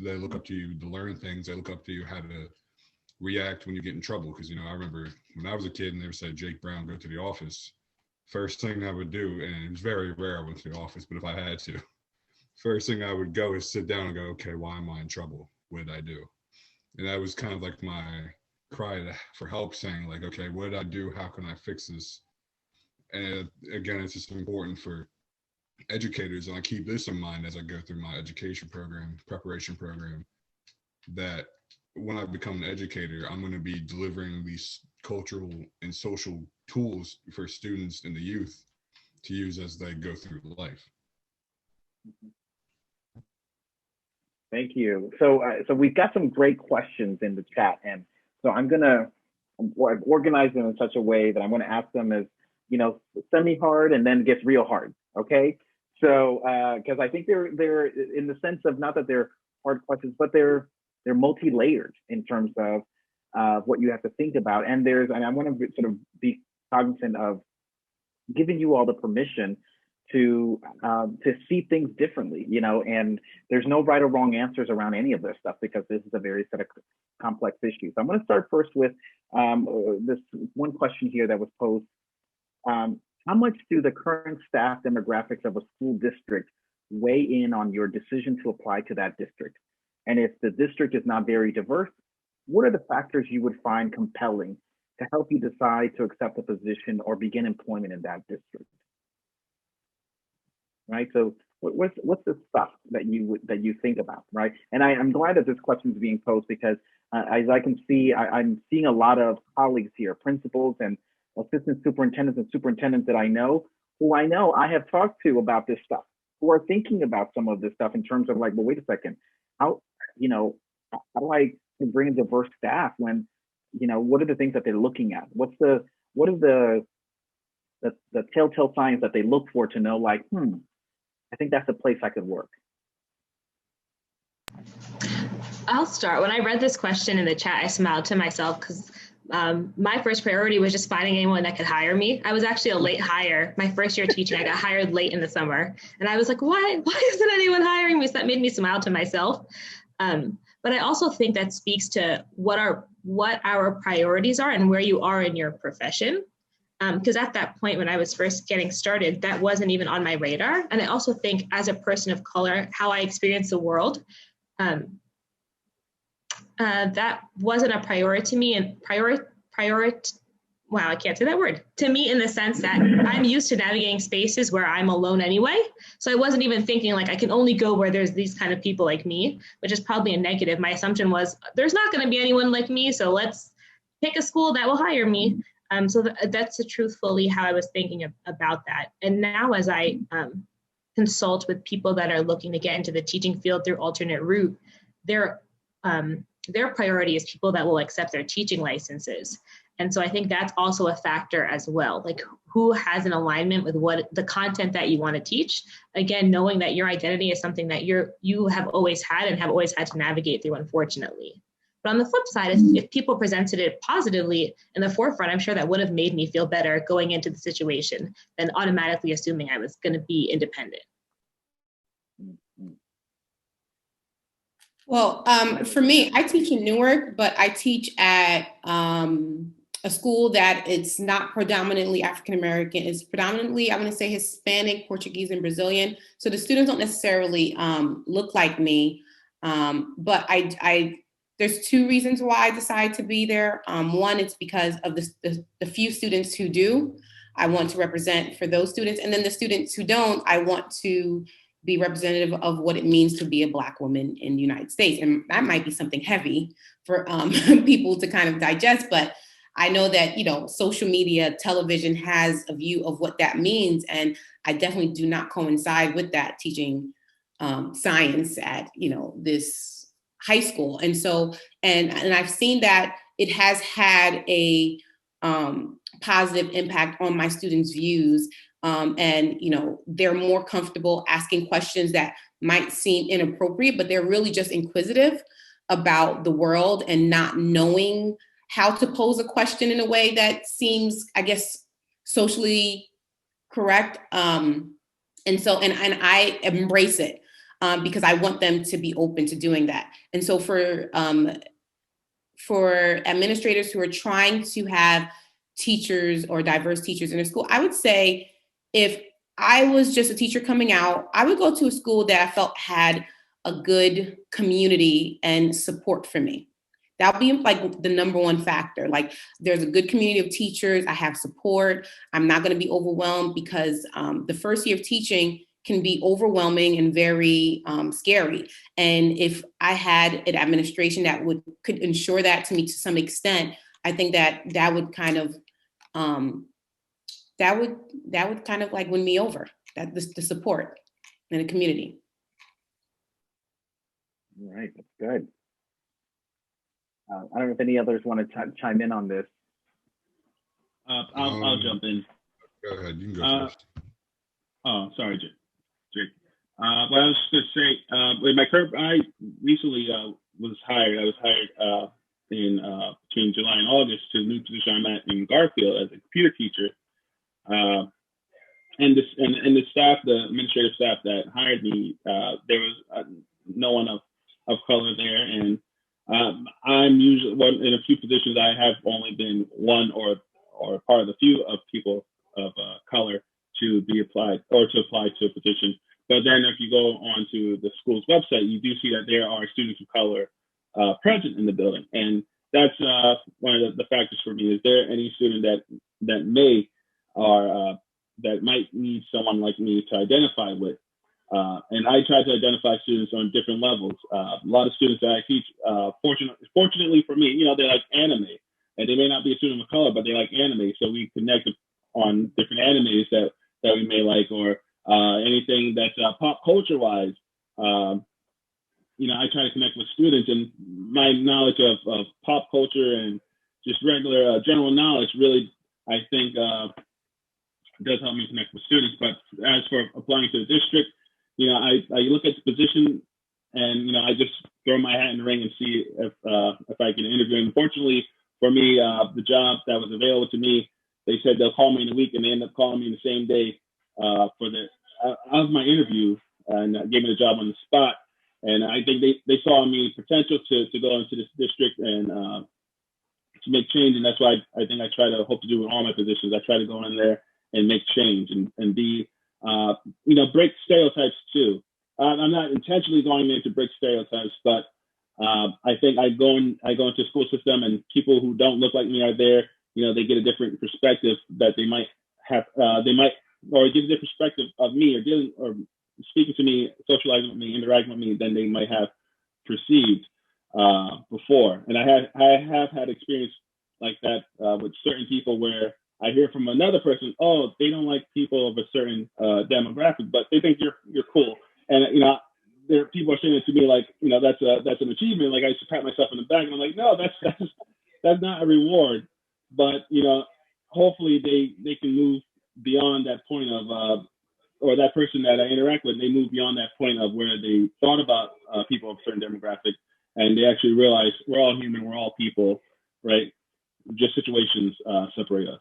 They look up to you to learn things. They look up to you how to react when you get in trouble. Because, you know, I remember when I was a kid and they would say, Jake Brown, go to the office. First thing I would do, and it was very rare I went to the office, but if I had to, first thing I would go is sit down and go, okay, why am I in trouble? What did I do? And that was kind of like my cry for help, saying like, okay, what did I do? How can I fix this? And again, it's just important for educators, and I keep this in mind as I go through my education program, preparation program, that when I become an educator, I'm going to be delivering these cultural and social tools for students and the youth to use as they go through life. Thank you. So we've got some great questions in the chat, and so I'm gonna organize them in such a way that I'm going to ask them as, you know, semi-hard and then gets real hard. Okay. So because I think they're in the sense of not that they're hard questions, but they're multi-layered in terms of what you have to think about. And I want to sort of be cognizant of giving you all the permission to see things differently, you know, and there's no right or wrong answers around any of this stuff, because this is a very set of complex issue. So I'm going to start first with this one question here that was posed. How much do the current staff demographics of a school district weigh in on your decision to apply to that district? And if the district is not very diverse, what are the factors you would find compelling to help you decide to accept a position or begin employment in that district? Right. So what's the stuff that you think about, right? And I'm glad that this question is being posed, because as I can see, I'm seeing a lot of colleagues here, principals and assistant superintendents and superintendents that I know I have talked to about this stuff, who are thinking about some of this stuff in terms of like, well, wait a second, how do I bring a diverse staff when, you know, what are the things that they're looking at? What is the telltale signs that they look for to know, like, I think that's a place I could work? I'll start. When I read this question in the chat, I smiled to myself, because my first priority was just finding anyone that could hire me. I was actually a late hire. My first year teaching, I got hired late in the summer. And I was like, why isn't anyone hiring me? So that made me smile to myself. But I also think that speaks to what our priorities are and where you are in your profession. Because at that point, when I was first getting started, that wasn't even on my radar. And I also think, as a person of color, how I experience the world, that wasn't a priority to me, and wow, I can't say that word, to me in the sense that I'm used to navigating spaces where I'm alone anyway. So I wasn't even thinking like I can only go where there's these kind of people like me, which is probably a negative. My assumption was there's not going to be anyone like me, so let's pick a school that will hire me. So that's truthfully how I was thinking about that. And now as I consult with people that are looking to get into the teaching field through alternate route, their priority is people that will accept their teaching licenses. And so I think that's also a factor as well, like who has an alignment with what the content that you want to teach. Again, knowing that your identity is something that you have always had and have always had to navigate through, unfortunately. But on the flip side, if people presented it positively in the forefront, I'm sure that would have made me feel better going into the situation than automatically assuming I was going to be independent. Well, for me, I teach in Newark, but I teach at a school that it's not predominantly African-American. It's predominantly, I want to say, Hispanic, Portuguese, and Brazilian. So the students don't necessarily look like me. But there's two reasons why I decided to be there. One, it's because of the few students who do. I want to represent for those students. And then the students who don't, I want to be representative of what it means to be a Black woman in the United States. And that might be something heavy for people to kind of digest, but I know that, social media, television has a view of what that means. And I definitely do not coincide with that teaching science at, this high school. And so, and I've seen that it has had a positive impact on my students' views. And, they're more comfortable asking questions that might seem inappropriate, but they're really just inquisitive about the world and not knowing how to pose a question in a way that seems, I guess, socially correct. And I embrace it because I want them to be open to doing that. And so for administrators who are trying to have teachers or diverse teachers in their school, I would say if I was just a teacher coming out, I would go to a school that I felt had a good community and support for me. That would be like the number one factor. Like there's a good community of teachers, I have support, I'm not going to be overwhelmed because the first year of teaching can be overwhelming and very scary. And if I had an administration that could ensure that to me to some extent, I think that would kind of that would kind of like win me over, that the support in the community. All right, that's good. I don't know if any others want to chime in on this. I'll jump in. Go ahead, you can go first. Oh, sorry, Jake. What I was going to say, with my current, I recently was hired. I was hired in between July and August to the new position I'm at in Garfield as a computer teacher. And the staff, the administrative staff that hired me, there was no one of color there, and I'm usually in a few positions. I have only been one or part of the few of people of color to be applied or to apply to a position. But then if you go onto the school's website, you do see that there are students of color present in the building, and that's one of the factors for me. Is there any student that may or that might need someone like me to identify with? And I try to identify students on different levels. A lot of students that I teach, fortunately for me, they like anime, and they may not be a student of color, but they like anime. So we connect on different animes that we may like, or anything that's pop culture wise. I try to connect with students, and my knowledge of pop culture and just regular general knowledge really, I think, does help me connect with students. But as for applying to the district, I look at the position, and I just throw my hat in the ring and see if I can interview. And fortunately for me, the job that was available to me, they said they'll call me in a week, and they ended up calling me in the same day of my interview, and gave me the job on the spot. And I think they saw in me potential to go into this district and to make change. And that's why I think I hope to do with all my positions. I try to go in there and make change and be, break stereotypes too. I'm not intentionally going in to break stereotypes, but I think I go into the school system and people who don't look like me are there. they get a different perspective that they might have, or get a different perspective of me, or speaking to me, socializing with me, interacting with me than they might have perceived before. And I have had experience like that with certain people where I hear from another person, oh, they don't like people of a certain demographic, but they think you're cool. And there people are saying it to me like, that's an achievement. Like I used to pat myself in the back, and I'm like, no, that's not a reward. But hopefully they can move beyond that point of or that person that I interact with, they move beyond that point of where they thought about people of a certain demographic, and they actually realize we're all human, we're all people, right? Just situations separate us.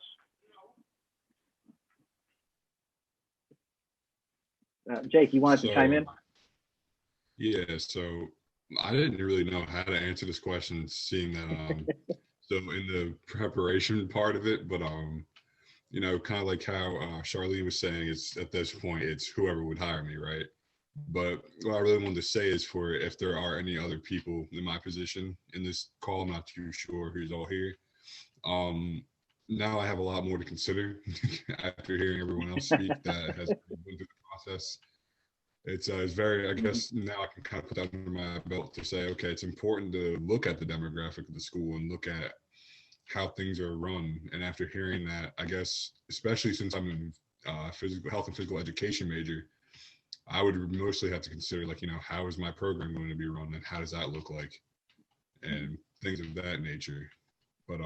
Jake, you wanted to chime in? Yeah, so I didn't really know how to answer this question, seeing that so in the preparation part of it, but kind of like how Sharlene was saying, it's at this point, it's whoever would hire me, right? But what I really wanted to say is, for if there are any other people in my position in this call, I'm not too sure who's all here. Now I have a lot more to consider after hearing everyone else speak that has been through the process. It's very, I guess now I can kind of put that under my belt to say, okay, it's important to look at the demographic of the school and look at how things are run. And after hearing that, I guess, especially since I'm in health and physical education major, I would mostly have to consider, like, how is my program going to be run, and how does that look like, and things of that nature. But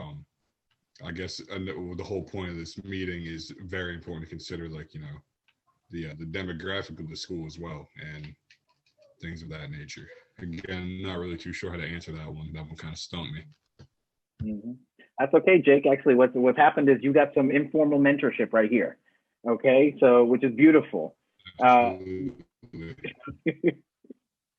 I guess the whole point of this meeting is very important to consider, like, the demographic of the school as well, and things of that nature. Again, not really too sure how to answer that one. That one kind of stumped me. Mm-hmm. That's okay, Jake. Actually, what happened is you got some informal mentorship right here. Okay, so which is beautiful. So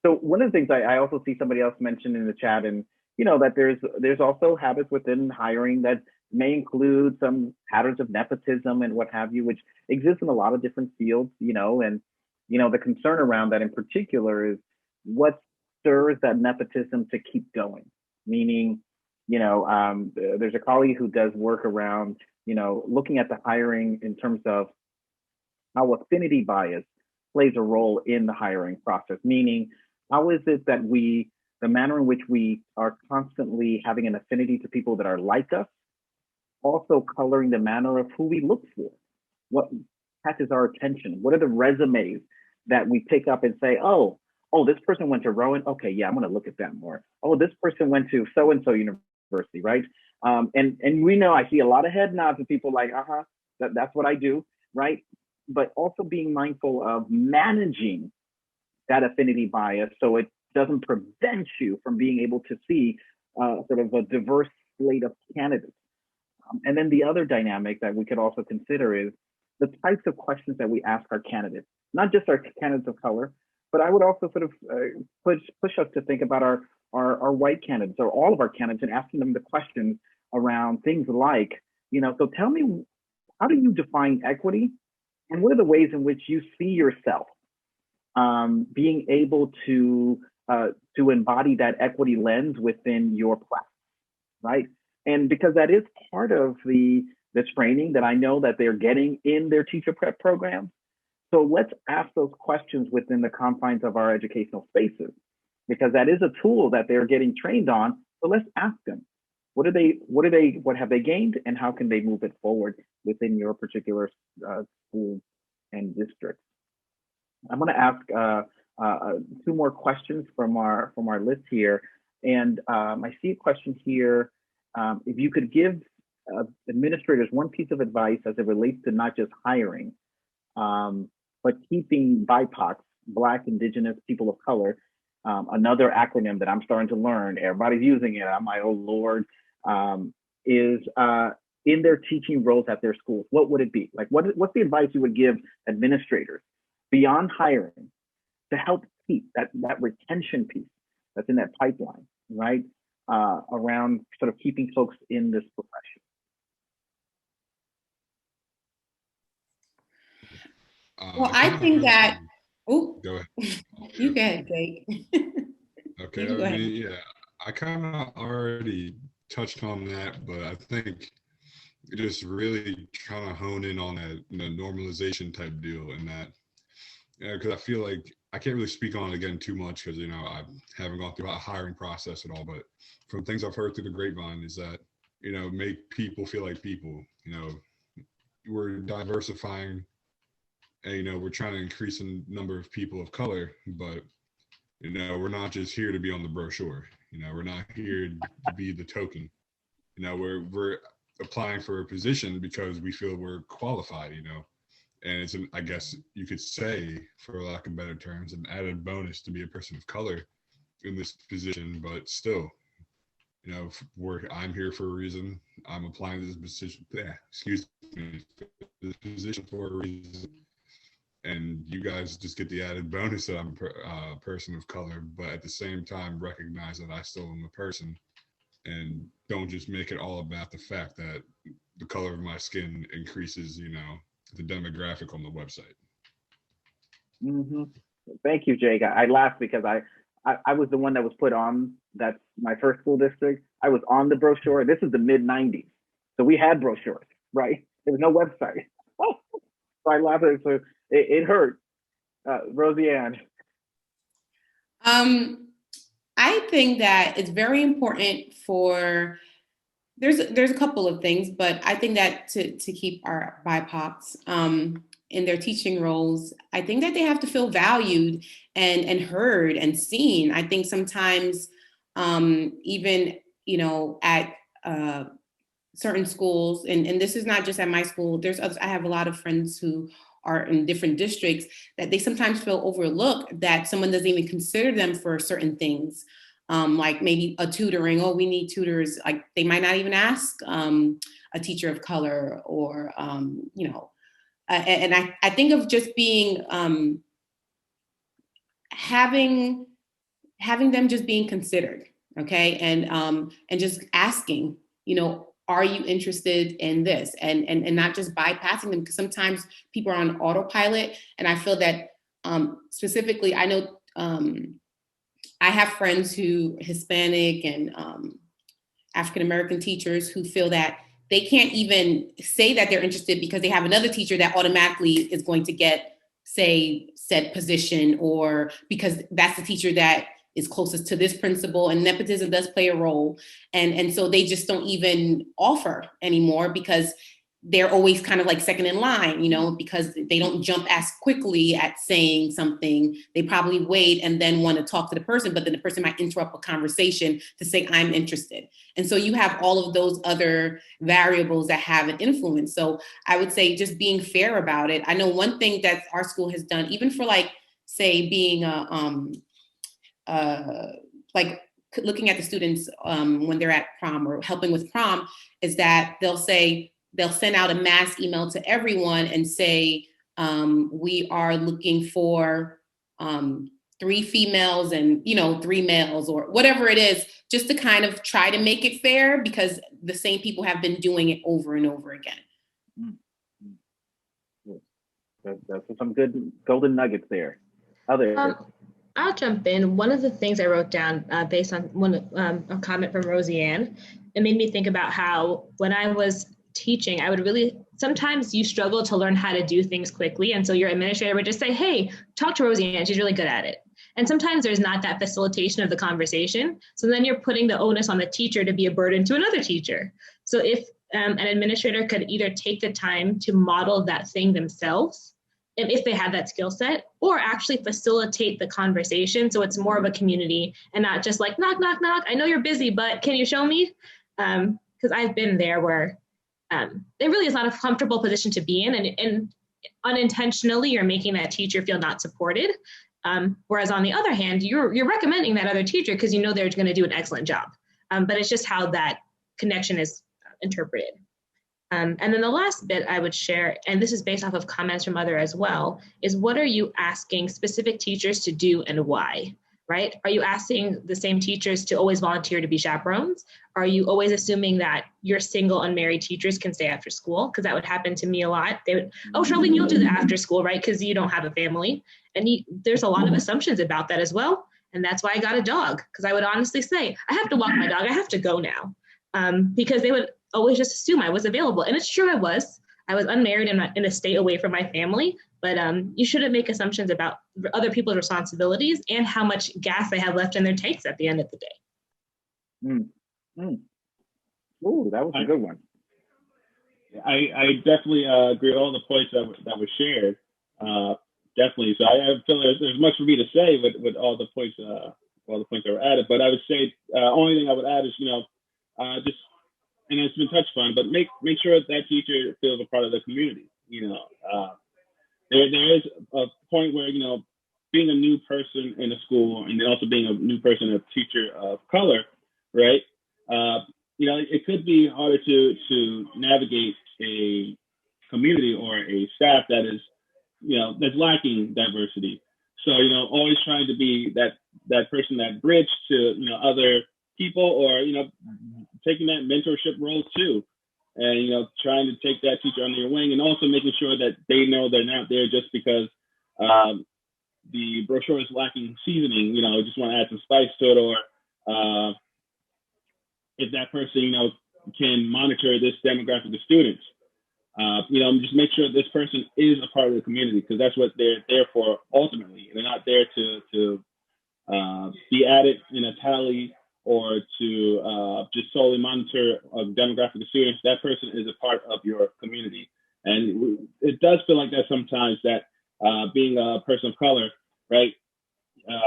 one of the things I also see somebody else mention in the chat, and that there's also habits within hiring that may include some patterns of nepotism and what have you, which exists in a lot of different fields, and the concern around that in particular is what stirs that nepotism to keep going. Meaning, there's a colleague who does work around, looking at the hiring in terms of how affinity bias plays a role in the hiring process. Meaning, how is it that the manner in which we are constantly having an affinity to people that are like us, also coloring the manner of who we look for, what catches our attention, what are the resumes that we pick up and say, oh, this person went to Rowan, okay, yeah, I'm going to look at that more. Oh, this person went to so-and-so university, right? And we know, I see a lot of head nods of people like, that's what I do, right? But also being mindful of managing that affinity bias so it doesn't prevent you from being able to see sort of a diverse slate of candidates. And then the other dynamic that we could also consider is the types of questions that we ask our candidates, not just our candidates of color, but I would also sort of push us to think about our white candidates, or all of our candidates, and asking them the questions around things like, so tell me, how do you define equity? And what are the ways in which you see yourself being able to embody that equity lens within your class, right? And because that is part of the training that I know that they're getting in their teacher prep programs. So let's ask those questions within the confines of our educational spaces, because that is a tool that they're getting trained on. So let's ask them, what have they gained, and how can they move it forward within your particular school and district? I'm going to ask two more questions from our list here, and I see a question here. If you could give administrators one piece of advice as it relates to not just hiring, but keeping BIPOC, Black, Indigenous, people of color, another acronym that I'm starting to learn, everybody's using it, I'm like, oh Lord, is in their teaching roles at their schools, what would it be? Like, what's the advice you would give administrators beyond hiring to help keep that retention piece that's in that pipeline, right? Around sort of keeping folks in this profession. Well, I think that, go ahead. You go ahead, Jake. Okay, I kind of already touched on that, but I think just really kind of hone in on that normalization type deal, and that, because I feel like I can't really speak on it again too much because, I haven't gone through a hiring process at all, but from things I've heard through the grapevine is that, make people feel like people. We're diversifying, and, we're trying to increase the number of people of color, but, we're not just here to be on the brochure. We're not here to be the token. We're applying for a position because we feel we're qualified, and it's I guess you could say, for lack of better terms, an added bonus to be a person of color in this position. But still, I'm here for a reason. I'm applying to this position. This position for a reason. And you guys just get the added bonus that I'm a person of color, but at the same time recognize that I still am a person, and don't just make it all about the fact that the color of my skin increases, the demographic on the website. Mm-hmm. Thank you, Jake. I laughed because I was the one that was put on. That's my first school district. I was on the brochure. This is the mid 90s. So we had brochures, right? There was no website. So I laughed at it. So it hurt. Rosianne. I think that it's very important for, there's a couple of things, but I think that to keep our BIPOCs in their teaching roles, I think that they have to feel valued and heard and seen. I think sometimes even, at certain schools, and this is not just at my school, there's others, I have a lot of friends who are in different districts, that they sometimes feel overlooked, that someone doesn't even consider them for certain things. Like maybe a tutoring, we need tutors. Like they might not even ask a teacher of color, or, and I think of just being, having them just being considered, okay? And just asking, are you interested in this? And not just bypassing them, because sometimes people are on autopilot. And I feel that specifically, I know I have friends who Hispanic and African-American teachers who feel that they can't even say that they're interested because they have another teacher that automatically is going to get, say, said position, or because that's the teacher that is closest to this principal, and nepotism does play a role. And so they just don't even offer anymore because they're always kind of like second in line, because they don't jump as quickly at saying something. They probably wait and then want to talk to the person, but then the person might interrupt a conversation to say, I'm interested. And so you have all of those other variables that have an influence. So I would say just being fair about it. I know one thing that our school has done, even for like, say, being like looking at the students when they're at prom or helping with prom, is that they'll send out a mass email to everyone and say, we are looking for 3 females and 3 males, or whatever it is, just to kind of try to make it fair, because the same people have been doing it over and over again. That's some good golden nuggets there. I'll jump in. One of the things I wrote down based on a comment from Rosianne, it made me think about how when I was teaching, sometimes you struggle to learn how to do things quickly. And so your administrator would just say, hey, talk to Rosianne, she's really good at it. And sometimes there's not that facilitation of the conversation. So then you're putting the onus on the teacher to be a burden to another teacher. So if an administrator could either take the time to model that thing themselves, if they have that skill set, or actually facilitate the conversation. So it's more of a community and not just like, knock, knock, knock. I know you're busy, but can you show me? Because I've been there where it really is not a comfortable position to be in, and unintentionally you're making that teacher feel not supported. Whereas on the other hand, you're recommending that other teacher because you know they're going to do an excellent job. But it's just how that connection is interpreted. And then the last bit I would share, and this is based off of comments from others as well, is what are you asking specific teachers to do and why, right? Are you asking the same teachers to always volunteer to be chaperones? Are you always assuming that your single unmarried teachers can stay after school? Because that would happen to me a lot. They would, oh, Sharlene, you'll do the after school, right? Because you don't have a family. And there's a lot of assumptions about that as well. And that's why I got a dog, because I would honestly say, I have to walk my dog. I have to go now. Because they would always just assume I was available. And it's true, I was. I was unmarried and in a state away from my family, but you shouldn't make assumptions about other people's responsibilities and how much gas they have left in their tanks at the end of the day. Ooh, that was a good one. I definitely agree with all the points that were shared. Definitely. So I feel there's much for me to say with all the points that were added. But I would say only thing I would add is, just, and it's been touched on, but make sure that teacher feels a part of the community. There is a point where, being a new person in a school and then also being a new person, a teacher of color, right? It could be harder to navigate a community or a staff that is, that's lacking diversity. So, always trying to be that person, that bridge to, other people, or, taking that mentorship role too. And, trying to take that teacher under your wing, and also making sure that they know they're not there just because the brochure is lacking seasoning, just want to add some spice to it, or if that person, can monitor this demographic of students. Just make sure this person is a part of the community, because that's what they're there for ultimately. They're not there to be added in a tally or to just solely monitor a demographic of students. That person is a part of your community. And it does feel like that sometimes, that being a person of color, right?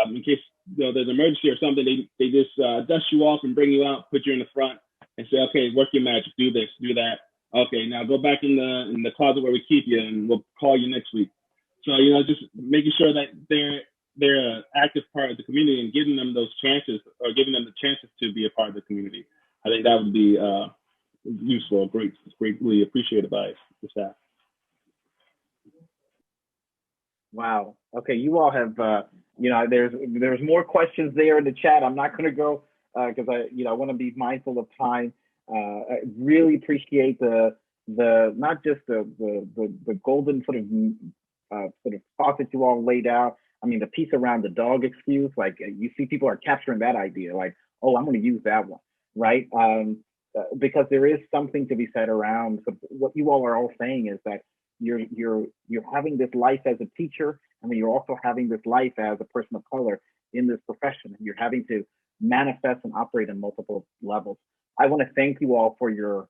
In case there's an emergency or something, they just dust you off and bring you out, put you in the front, and say, okay, work your magic, do this, do that. Okay, now go back in the closet where we keep you, and we'll call you next week. So, just making sure that they're an active part of the community and giving them those chances, or giving them the chances to be a part of the community. I think that would be useful, greatly appreciated by the staff. Wow. Okay, you all have, there's more questions there in the chat. I'm not going to go because I want to be mindful of time. I really appreciate the not just the golden sort of thought that you all laid out. I mean, the piece around the dog excuse, like you see people are capturing that idea, like, oh, I'm going to use that one, right? Because there is something to be said around what you all are all saying, is that you're having this life as a teacher, and then you're also having this life as a person of color in this profession, and you're having to manifest and operate on multiple levels. I want to thank you all for your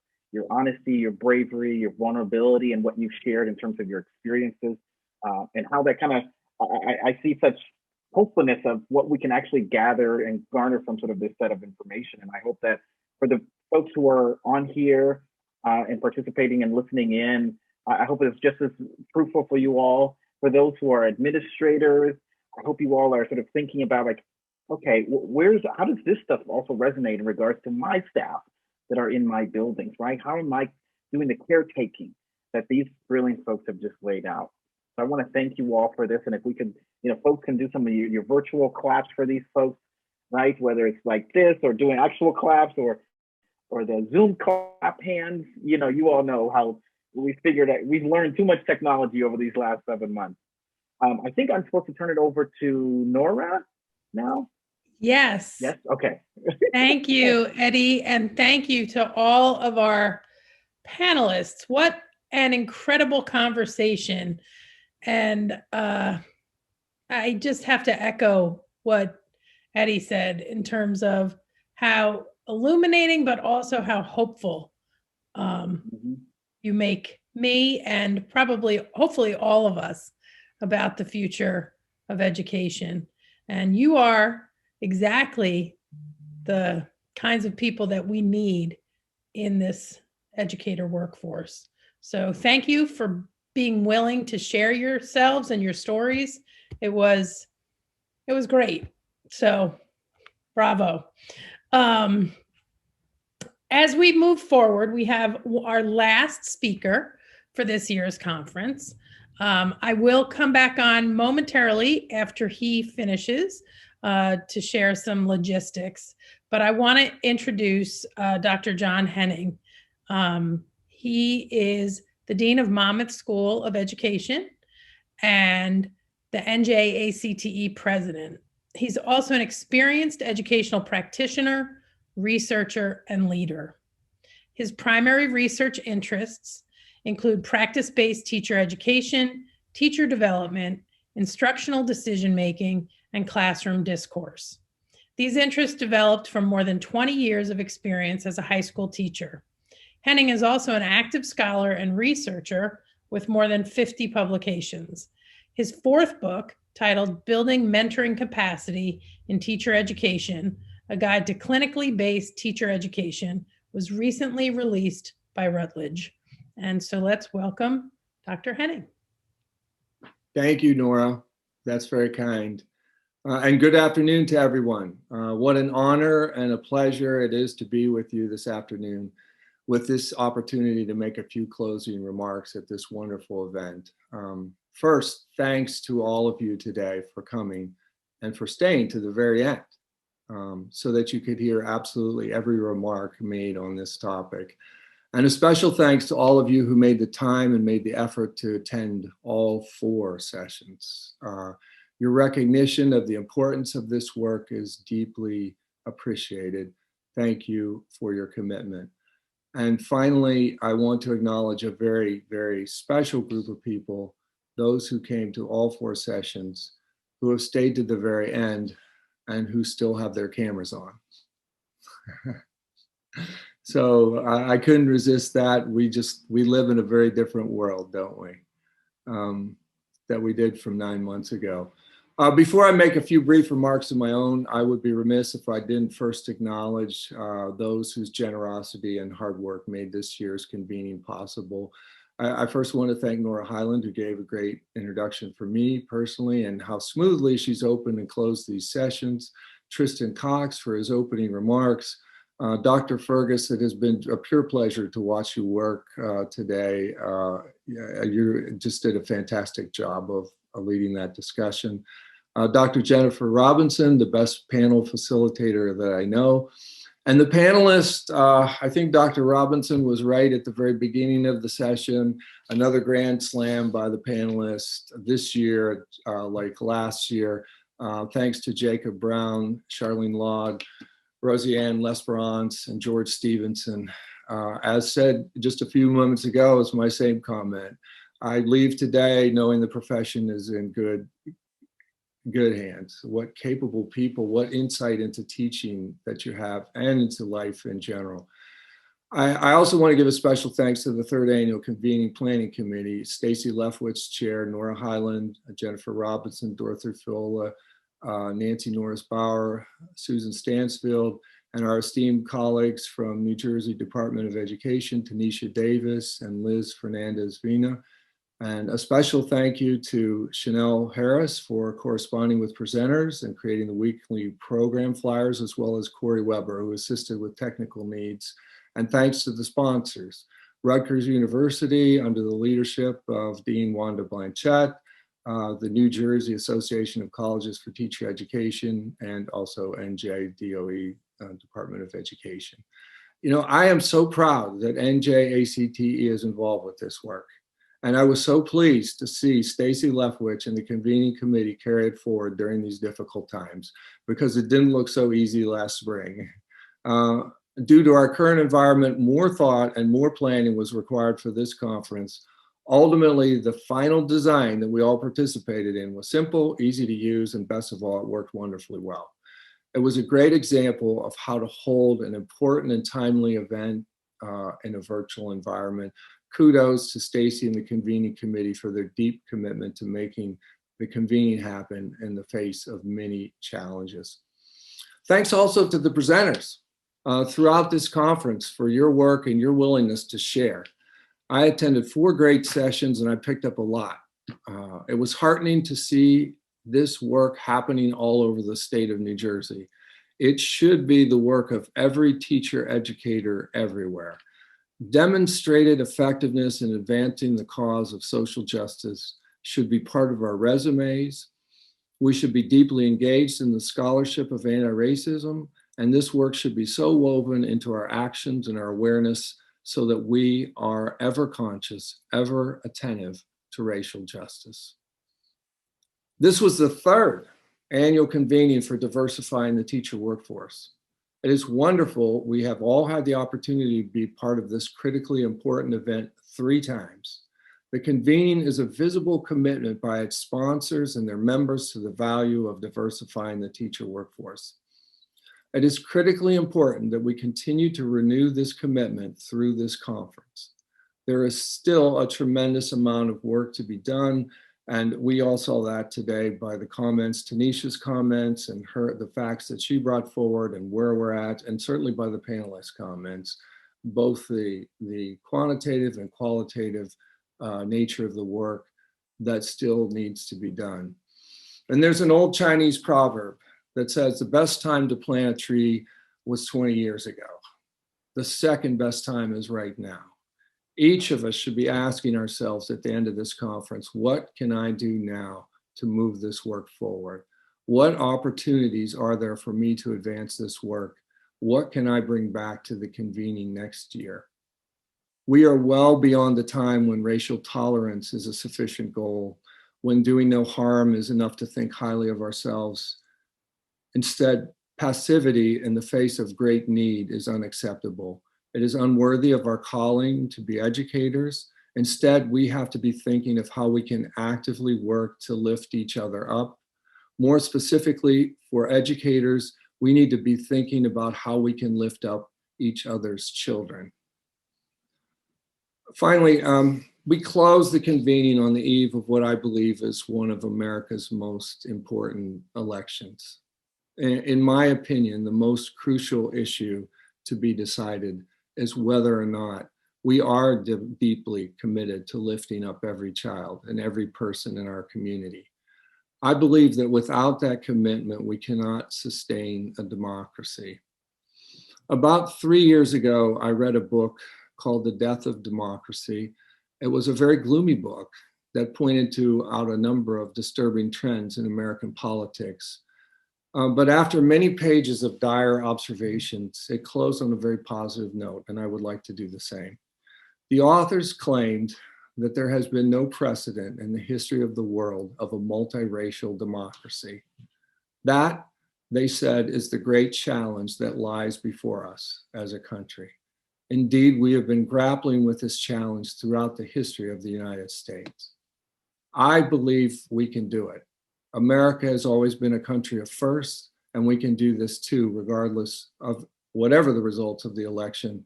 honesty, your bravery, your vulnerability, and what you've shared in terms of your experiences, and how that kind of, I see such hopefulness of what we can actually gather and garner from sort of this set of information. And I hope that for the folks who are on here and participating and listening in, I hope it's just as fruitful for you all. For those who are administrators, I hope you all are sort of thinking about, like, okay, how does this stuff also resonate in regards to my staff that are in my buildings, right? How am I doing the caretaking that these brilliant folks have just laid out? So I want to thank you all for this. And if we could, folks can do some of your virtual claps for these folks, right? Whether it's like this, or doing actual claps, or the Zoom clap hands, you all know how we figured out, we've learned too much technology over these last 7 months. I think I'm supposed to turn it over to Nora now. Yes. Yes. Okay. Thank you, Eddie. And thank you to all of our panelists. What an incredible conversation. And I just have to echo what Eddie said in terms of how illuminating, but also how hopeful you make me, and probably, hopefully, all of us about the future of education. And you are exactly the kinds of people that we need in this educator workforce. So thank you for being willing to share yourselves and your stories. It was great. So bravo. As we move forward, we have our last speaker for this year's conference. I will come back on momentarily after he finishes to share some logistics, but I want to introduce Dr. John Henning. He is the Dean of Monmouth School of Education and the NJACTE president. He's also an experienced educational practitioner, researcher, and leader. His primary research interests include practice-based teacher education, teacher development, instructional decision-making, and classroom discourse. These interests developed from more than 20 years of experience as a high school teacher. Henning is also an active scholar and researcher with more than 50 publications. His fourth book, titled Building Mentoring Capacity in Teacher Education, A Guide to Clinically Based Teacher Education, was recently released by Routledge. And so let's welcome Dr. Henning. Thank you, Nora. That's very kind. And good afternoon to everyone. What an honor and a pleasure it is to be with you this afternoon with this opportunity to make a few closing remarks at this wonderful event. First, thanks to all of you today for coming and for staying to the very end so that you could hear absolutely every remark made on this topic. And a special thanks to all of you who made the time and made the effort to attend all 4 sessions. Your recognition of the importance of this work is deeply appreciated. Thank you for your commitment. And finally, I want to acknowledge a very, very special group of people, those who came to all 4 sessions, who have stayed to the very end and who still have their cameras on. So I couldn't resist that. We live in a very different world, don't we? That we did from 9 months ago. Before I make a few brief remarks of my own, I would be remiss if I didn't first acknowledge those whose generosity and hard work made this year's convening possible. I first want to thank Nora Hyland, who gave a great introduction for me personally, and how smoothly she's opened and closed these sessions. Tristen Coxx for his opening remarks. Dr. Fergus, it has been a pure pleasure to watch you work today. You just did a fantastic job of leading that discussion. Dr. Jennifer Robinson, the best panel facilitator that I know. And the panelist, I think Dr. Robinson was right at the very beginning of the session. Another grand slam by the panelists this year, like last year. Thanks to Jacob Brown, Sharlene Laud, Rosianne, Lesteranve, and George Stevenson. As said just a few moments ago, is my same comment. I leave today knowing the profession is in good hands. What capable people, what insight into teaching that you have and into life in general. I also want to give a special thanks to the 3rd Annual Convening Planning Committee, Stacy Lefwitz, Chair, Nora Hyland, Jennifer Robinson, Dorothy Fiola, Nancy Norris Bauer, Susan Stansfield, and our esteemed colleagues from New Jersey Department of Education, Tanisha Davis and Liz Fernandez-Vina. And a special thank you to Chanel Harris for corresponding with presenters and creating the weekly program flyers, as well as Corey Weber, who assisted with technical needs. And thanks to the sponsors, Rutgers University, under the leadership of Dean Wanda Blanchett, the New Jersey Association of Colleges for Teacher Education, and also NJACTE, Department of Education. You know, I am so proud that NJACTE is involved with this work. And I was so pleased to see Stacy Lefwitz and the convening committee carry it forward during these difficult times, because it didn't look so easy last spring. Due to our current environment, more thought and more planning was required for this conference. Ultimately, the final design that we all participated in was simple, easy to use, and best of all, it worked wonderfully well. It was a great example of how to hold an important and timely event in a virtual environment. Kudos to Stacy and the convening committee for their deep commitment to making the convening happen in the face of many challenges. Thanks also to the presenters throughout this conference for your work and your willingness to share. I attended 4 great sessions and I picked up a lot. It was heartening to see this work happening all over the state of New Jersey. It should be the work of every teacher educator everywhere. Demonstrated effectiveness in advancing the cause of social justice should be part of our resumes. We should be deeply engaged in the scholarship of anti-racism, and this work should be so woven into our actions and our awareness so that we are ever conscious, ever attentive to racial justice. This was the 3rd annual convening for diversifying the teacher workforce. It is wonderful. We have all had the opportunity to be part of this critically important event 3 times. The convening is a visible commitment by its sponsors and their members to the value of diversifying the teacher workforce. It is critically important that we continue to renew this commitment through this conference. There is still a tremendous amount of work to be done, and we all saw that today by the comments, Tanisha's comments, and the facts that she brought forward and where we're at, and certainly by the panelists' comments, both the quantitative and qualitative nature of the work that still needs to be done. And there's an old Chinese proverb that says the best time to plant a tree was 20 years ago. The second best time is right now. Each of us should be asking ourselves at the end of this conference, what can I do now to move this work forward? What opportunities are there for me to advance this work? What can I bring back to the convening next year? We are well beyond the time when racial tolerance is a sufficient goal, when doing no harm is enough to think highly of ourselves. Instead, passivity in the face of great need is unacceptable. It is unworthy of our calling to be educators. Instead, we have to be thinking of how we can actively work to lift each other up. More specifically, for educators, we need to be thinking about how we can lift up each other's children. Finally, we close the convening on the eve of what I believe is one of America's most important elections. In my opinion, the most crucial issue to be decided is whether or not we are deeply committed to lifting up every child and every person in our community. I believe that without that commitment, we cannot sustain a democracy. About 3 years ago, I read a book called The Death of Democracy. It was a very gloomy book that pointed out a number of disturbing trends in American politics. But after many pages of dire observations, it closed on a very positive note, and I would like to do the same. The authors claimed that there has been no precedent in the history of the world of a multiracial democracy. That, they said, is the great challenge that lies before us as a country. Indeed, we have been grappling with this challenge throughout the history of the United States. I believe we can do it. America has always been a country of firsts, and we can do this too, regardless of whatever the results of the election.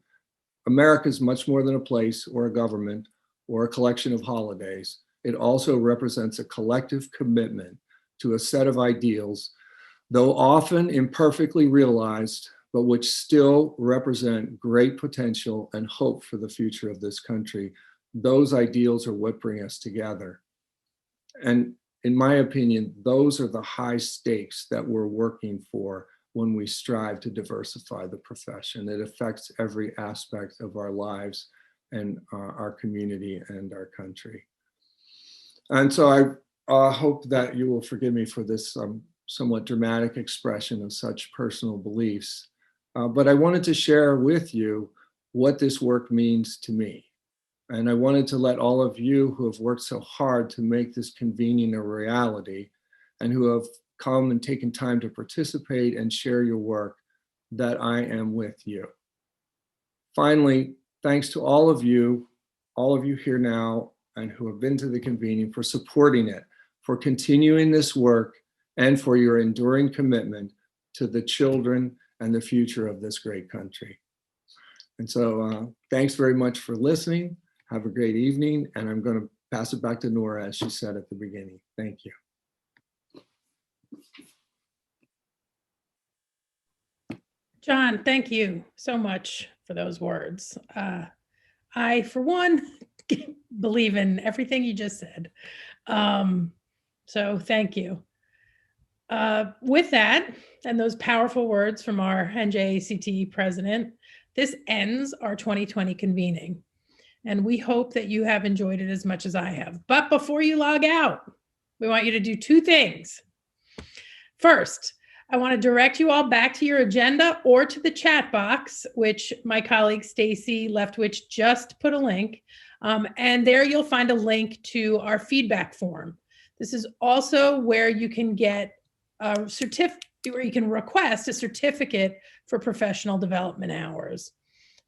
America is much more than a place or a government or a collection of holidays. It also represents a collective commitment to a set of ideals, though often imperfectly realized, but which still represent great potential and hope for the future of this country. Those ideals are what bring us together. And in my opinion, those are the high stakes that we're working for when we strive to diversify the profession. It affects every aspect of our lives and our community and our country. And so I hope that you will forgive me for this somewhat dramatic expression of such personal beliefs. But I wanted to share with you what this work means to me. And I wanted to let all of you who have worked so hard to make this convening a reality and who have come and taken time to participate and share your work, that I am with you. Finally, thanks to all of you here now and who have been to the convening for supporting it, for continuing this work, and for your enduring commitment to the children and the future of this great country. And so thanks very much for listening. Have a great evening, and I'm going to pass it back to Nora, as she said at the beginning. Thank you. John, thank you so much for those words. I, for one, believe in everything you just said. So thank you. With that, and those powerful words from our NJACTE president, this ends our 2020 convening. And we hope that you have enjoyed it as much as I have. But before you log out, we want you to do 2 things. First, I want to direct you all back to your agenda or to the chat box, which my colleague Stacy Leftwich just put a link. And there you'll find a link to our feedback form. This is also where you can get where you can request a certificate for professional development hours.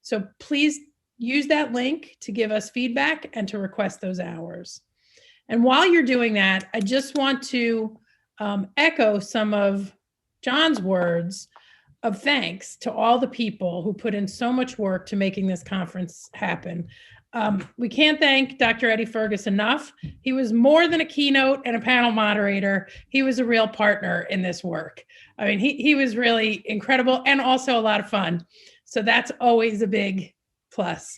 So please use that link to give us feedback and to request those hours. And while you're doing that, I just want to echo some of John's words of thanks to all the people who put in so much work to making this conference happen. We can't thank Dr. Eddie Fergus enough. He was more than a keynote and a panel moderator. He was a real partner in this work. I mean, he was really incredible and also a lot of fun. So that's always a big plus.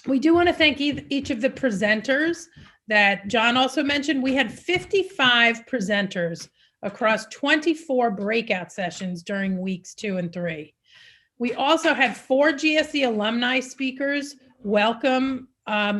We do want to thank each of the presenters that John also mentioned. We had 55 presenters across 24 breakout sessions during weeks 2 and 3. We also had 4 GSE alumni speakers welcome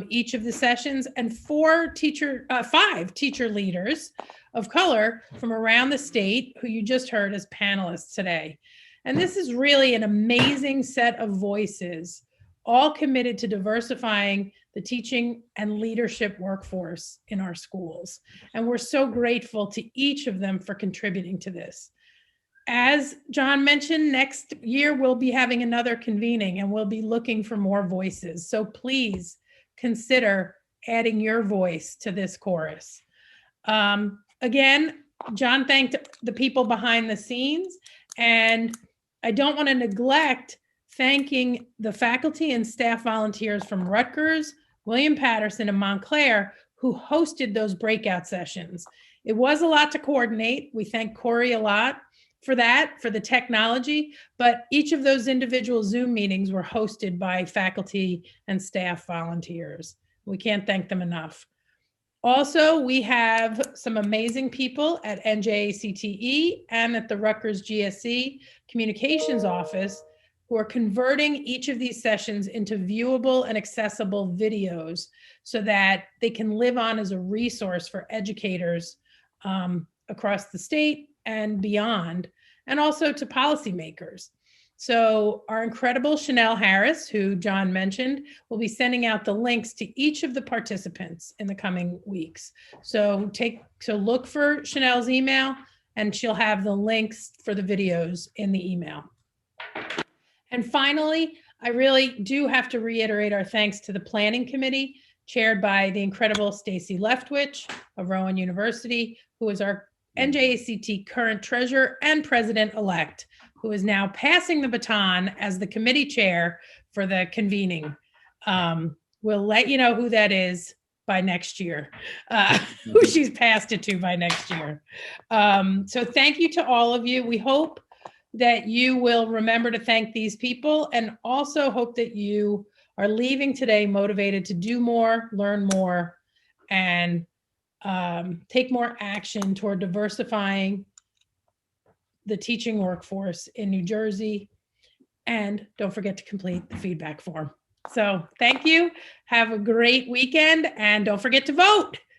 each of the sessions, and 5 teacher leaders of color from around the state who you just heard as panelists today. And this is really an amazing set of voices, all committed to diversifying the teaching and leadership workforce in our schools. And we're so grateful to each of them for contributing to this. As John mentioned, next year we'll be having another convening and we'll be looking for more voices. So please consider adding your voice to this chorus. Again, John thanked the people behind the scenes, and I don't want to neglect thanking the faculty and staff volunteers from Rutgers, William Patterson, and Montclair who hosted those breakout sessions. It was a lot to coordinate. We thank Corey a lot for that, for the technology, but each of those individual Zoom meetings were hosted by faculty and staff volunteers. We can't thank them enough. Also, we have some amazing people at NJACTE and at the Rutgers GSE Communications Office who are converting each of these sessions into viewable and accessible videos so that they can live on as a resource for educators across the state and beyond, and also to policymakers. So our incredible Chanel Harris, who John mentioned, will be sending out the links to each of the participants in the coming weeks. So look for Chanel's email and she'll have the links for the videos in the email. And finally, I really do have to reiterate our thanks to the Planning Committee, chaired by the incredible Stacy Leftwich of Rowan University, who is our NJACT current treasurer and president-elect, who is now passing the baton as the committee chair for the convening. We'll let you know who that is by next year, who she's passed it to by next year. So thank you to all of you. We hope that you will remember to thank these people, and also hope that you are leaving today motivated to do more, learn more, and take more action toward diversifying the teaching workforce in New Jersey. And don't forget to complete the feedback form. So thank you. Have a great weekend, and don't forget to vote.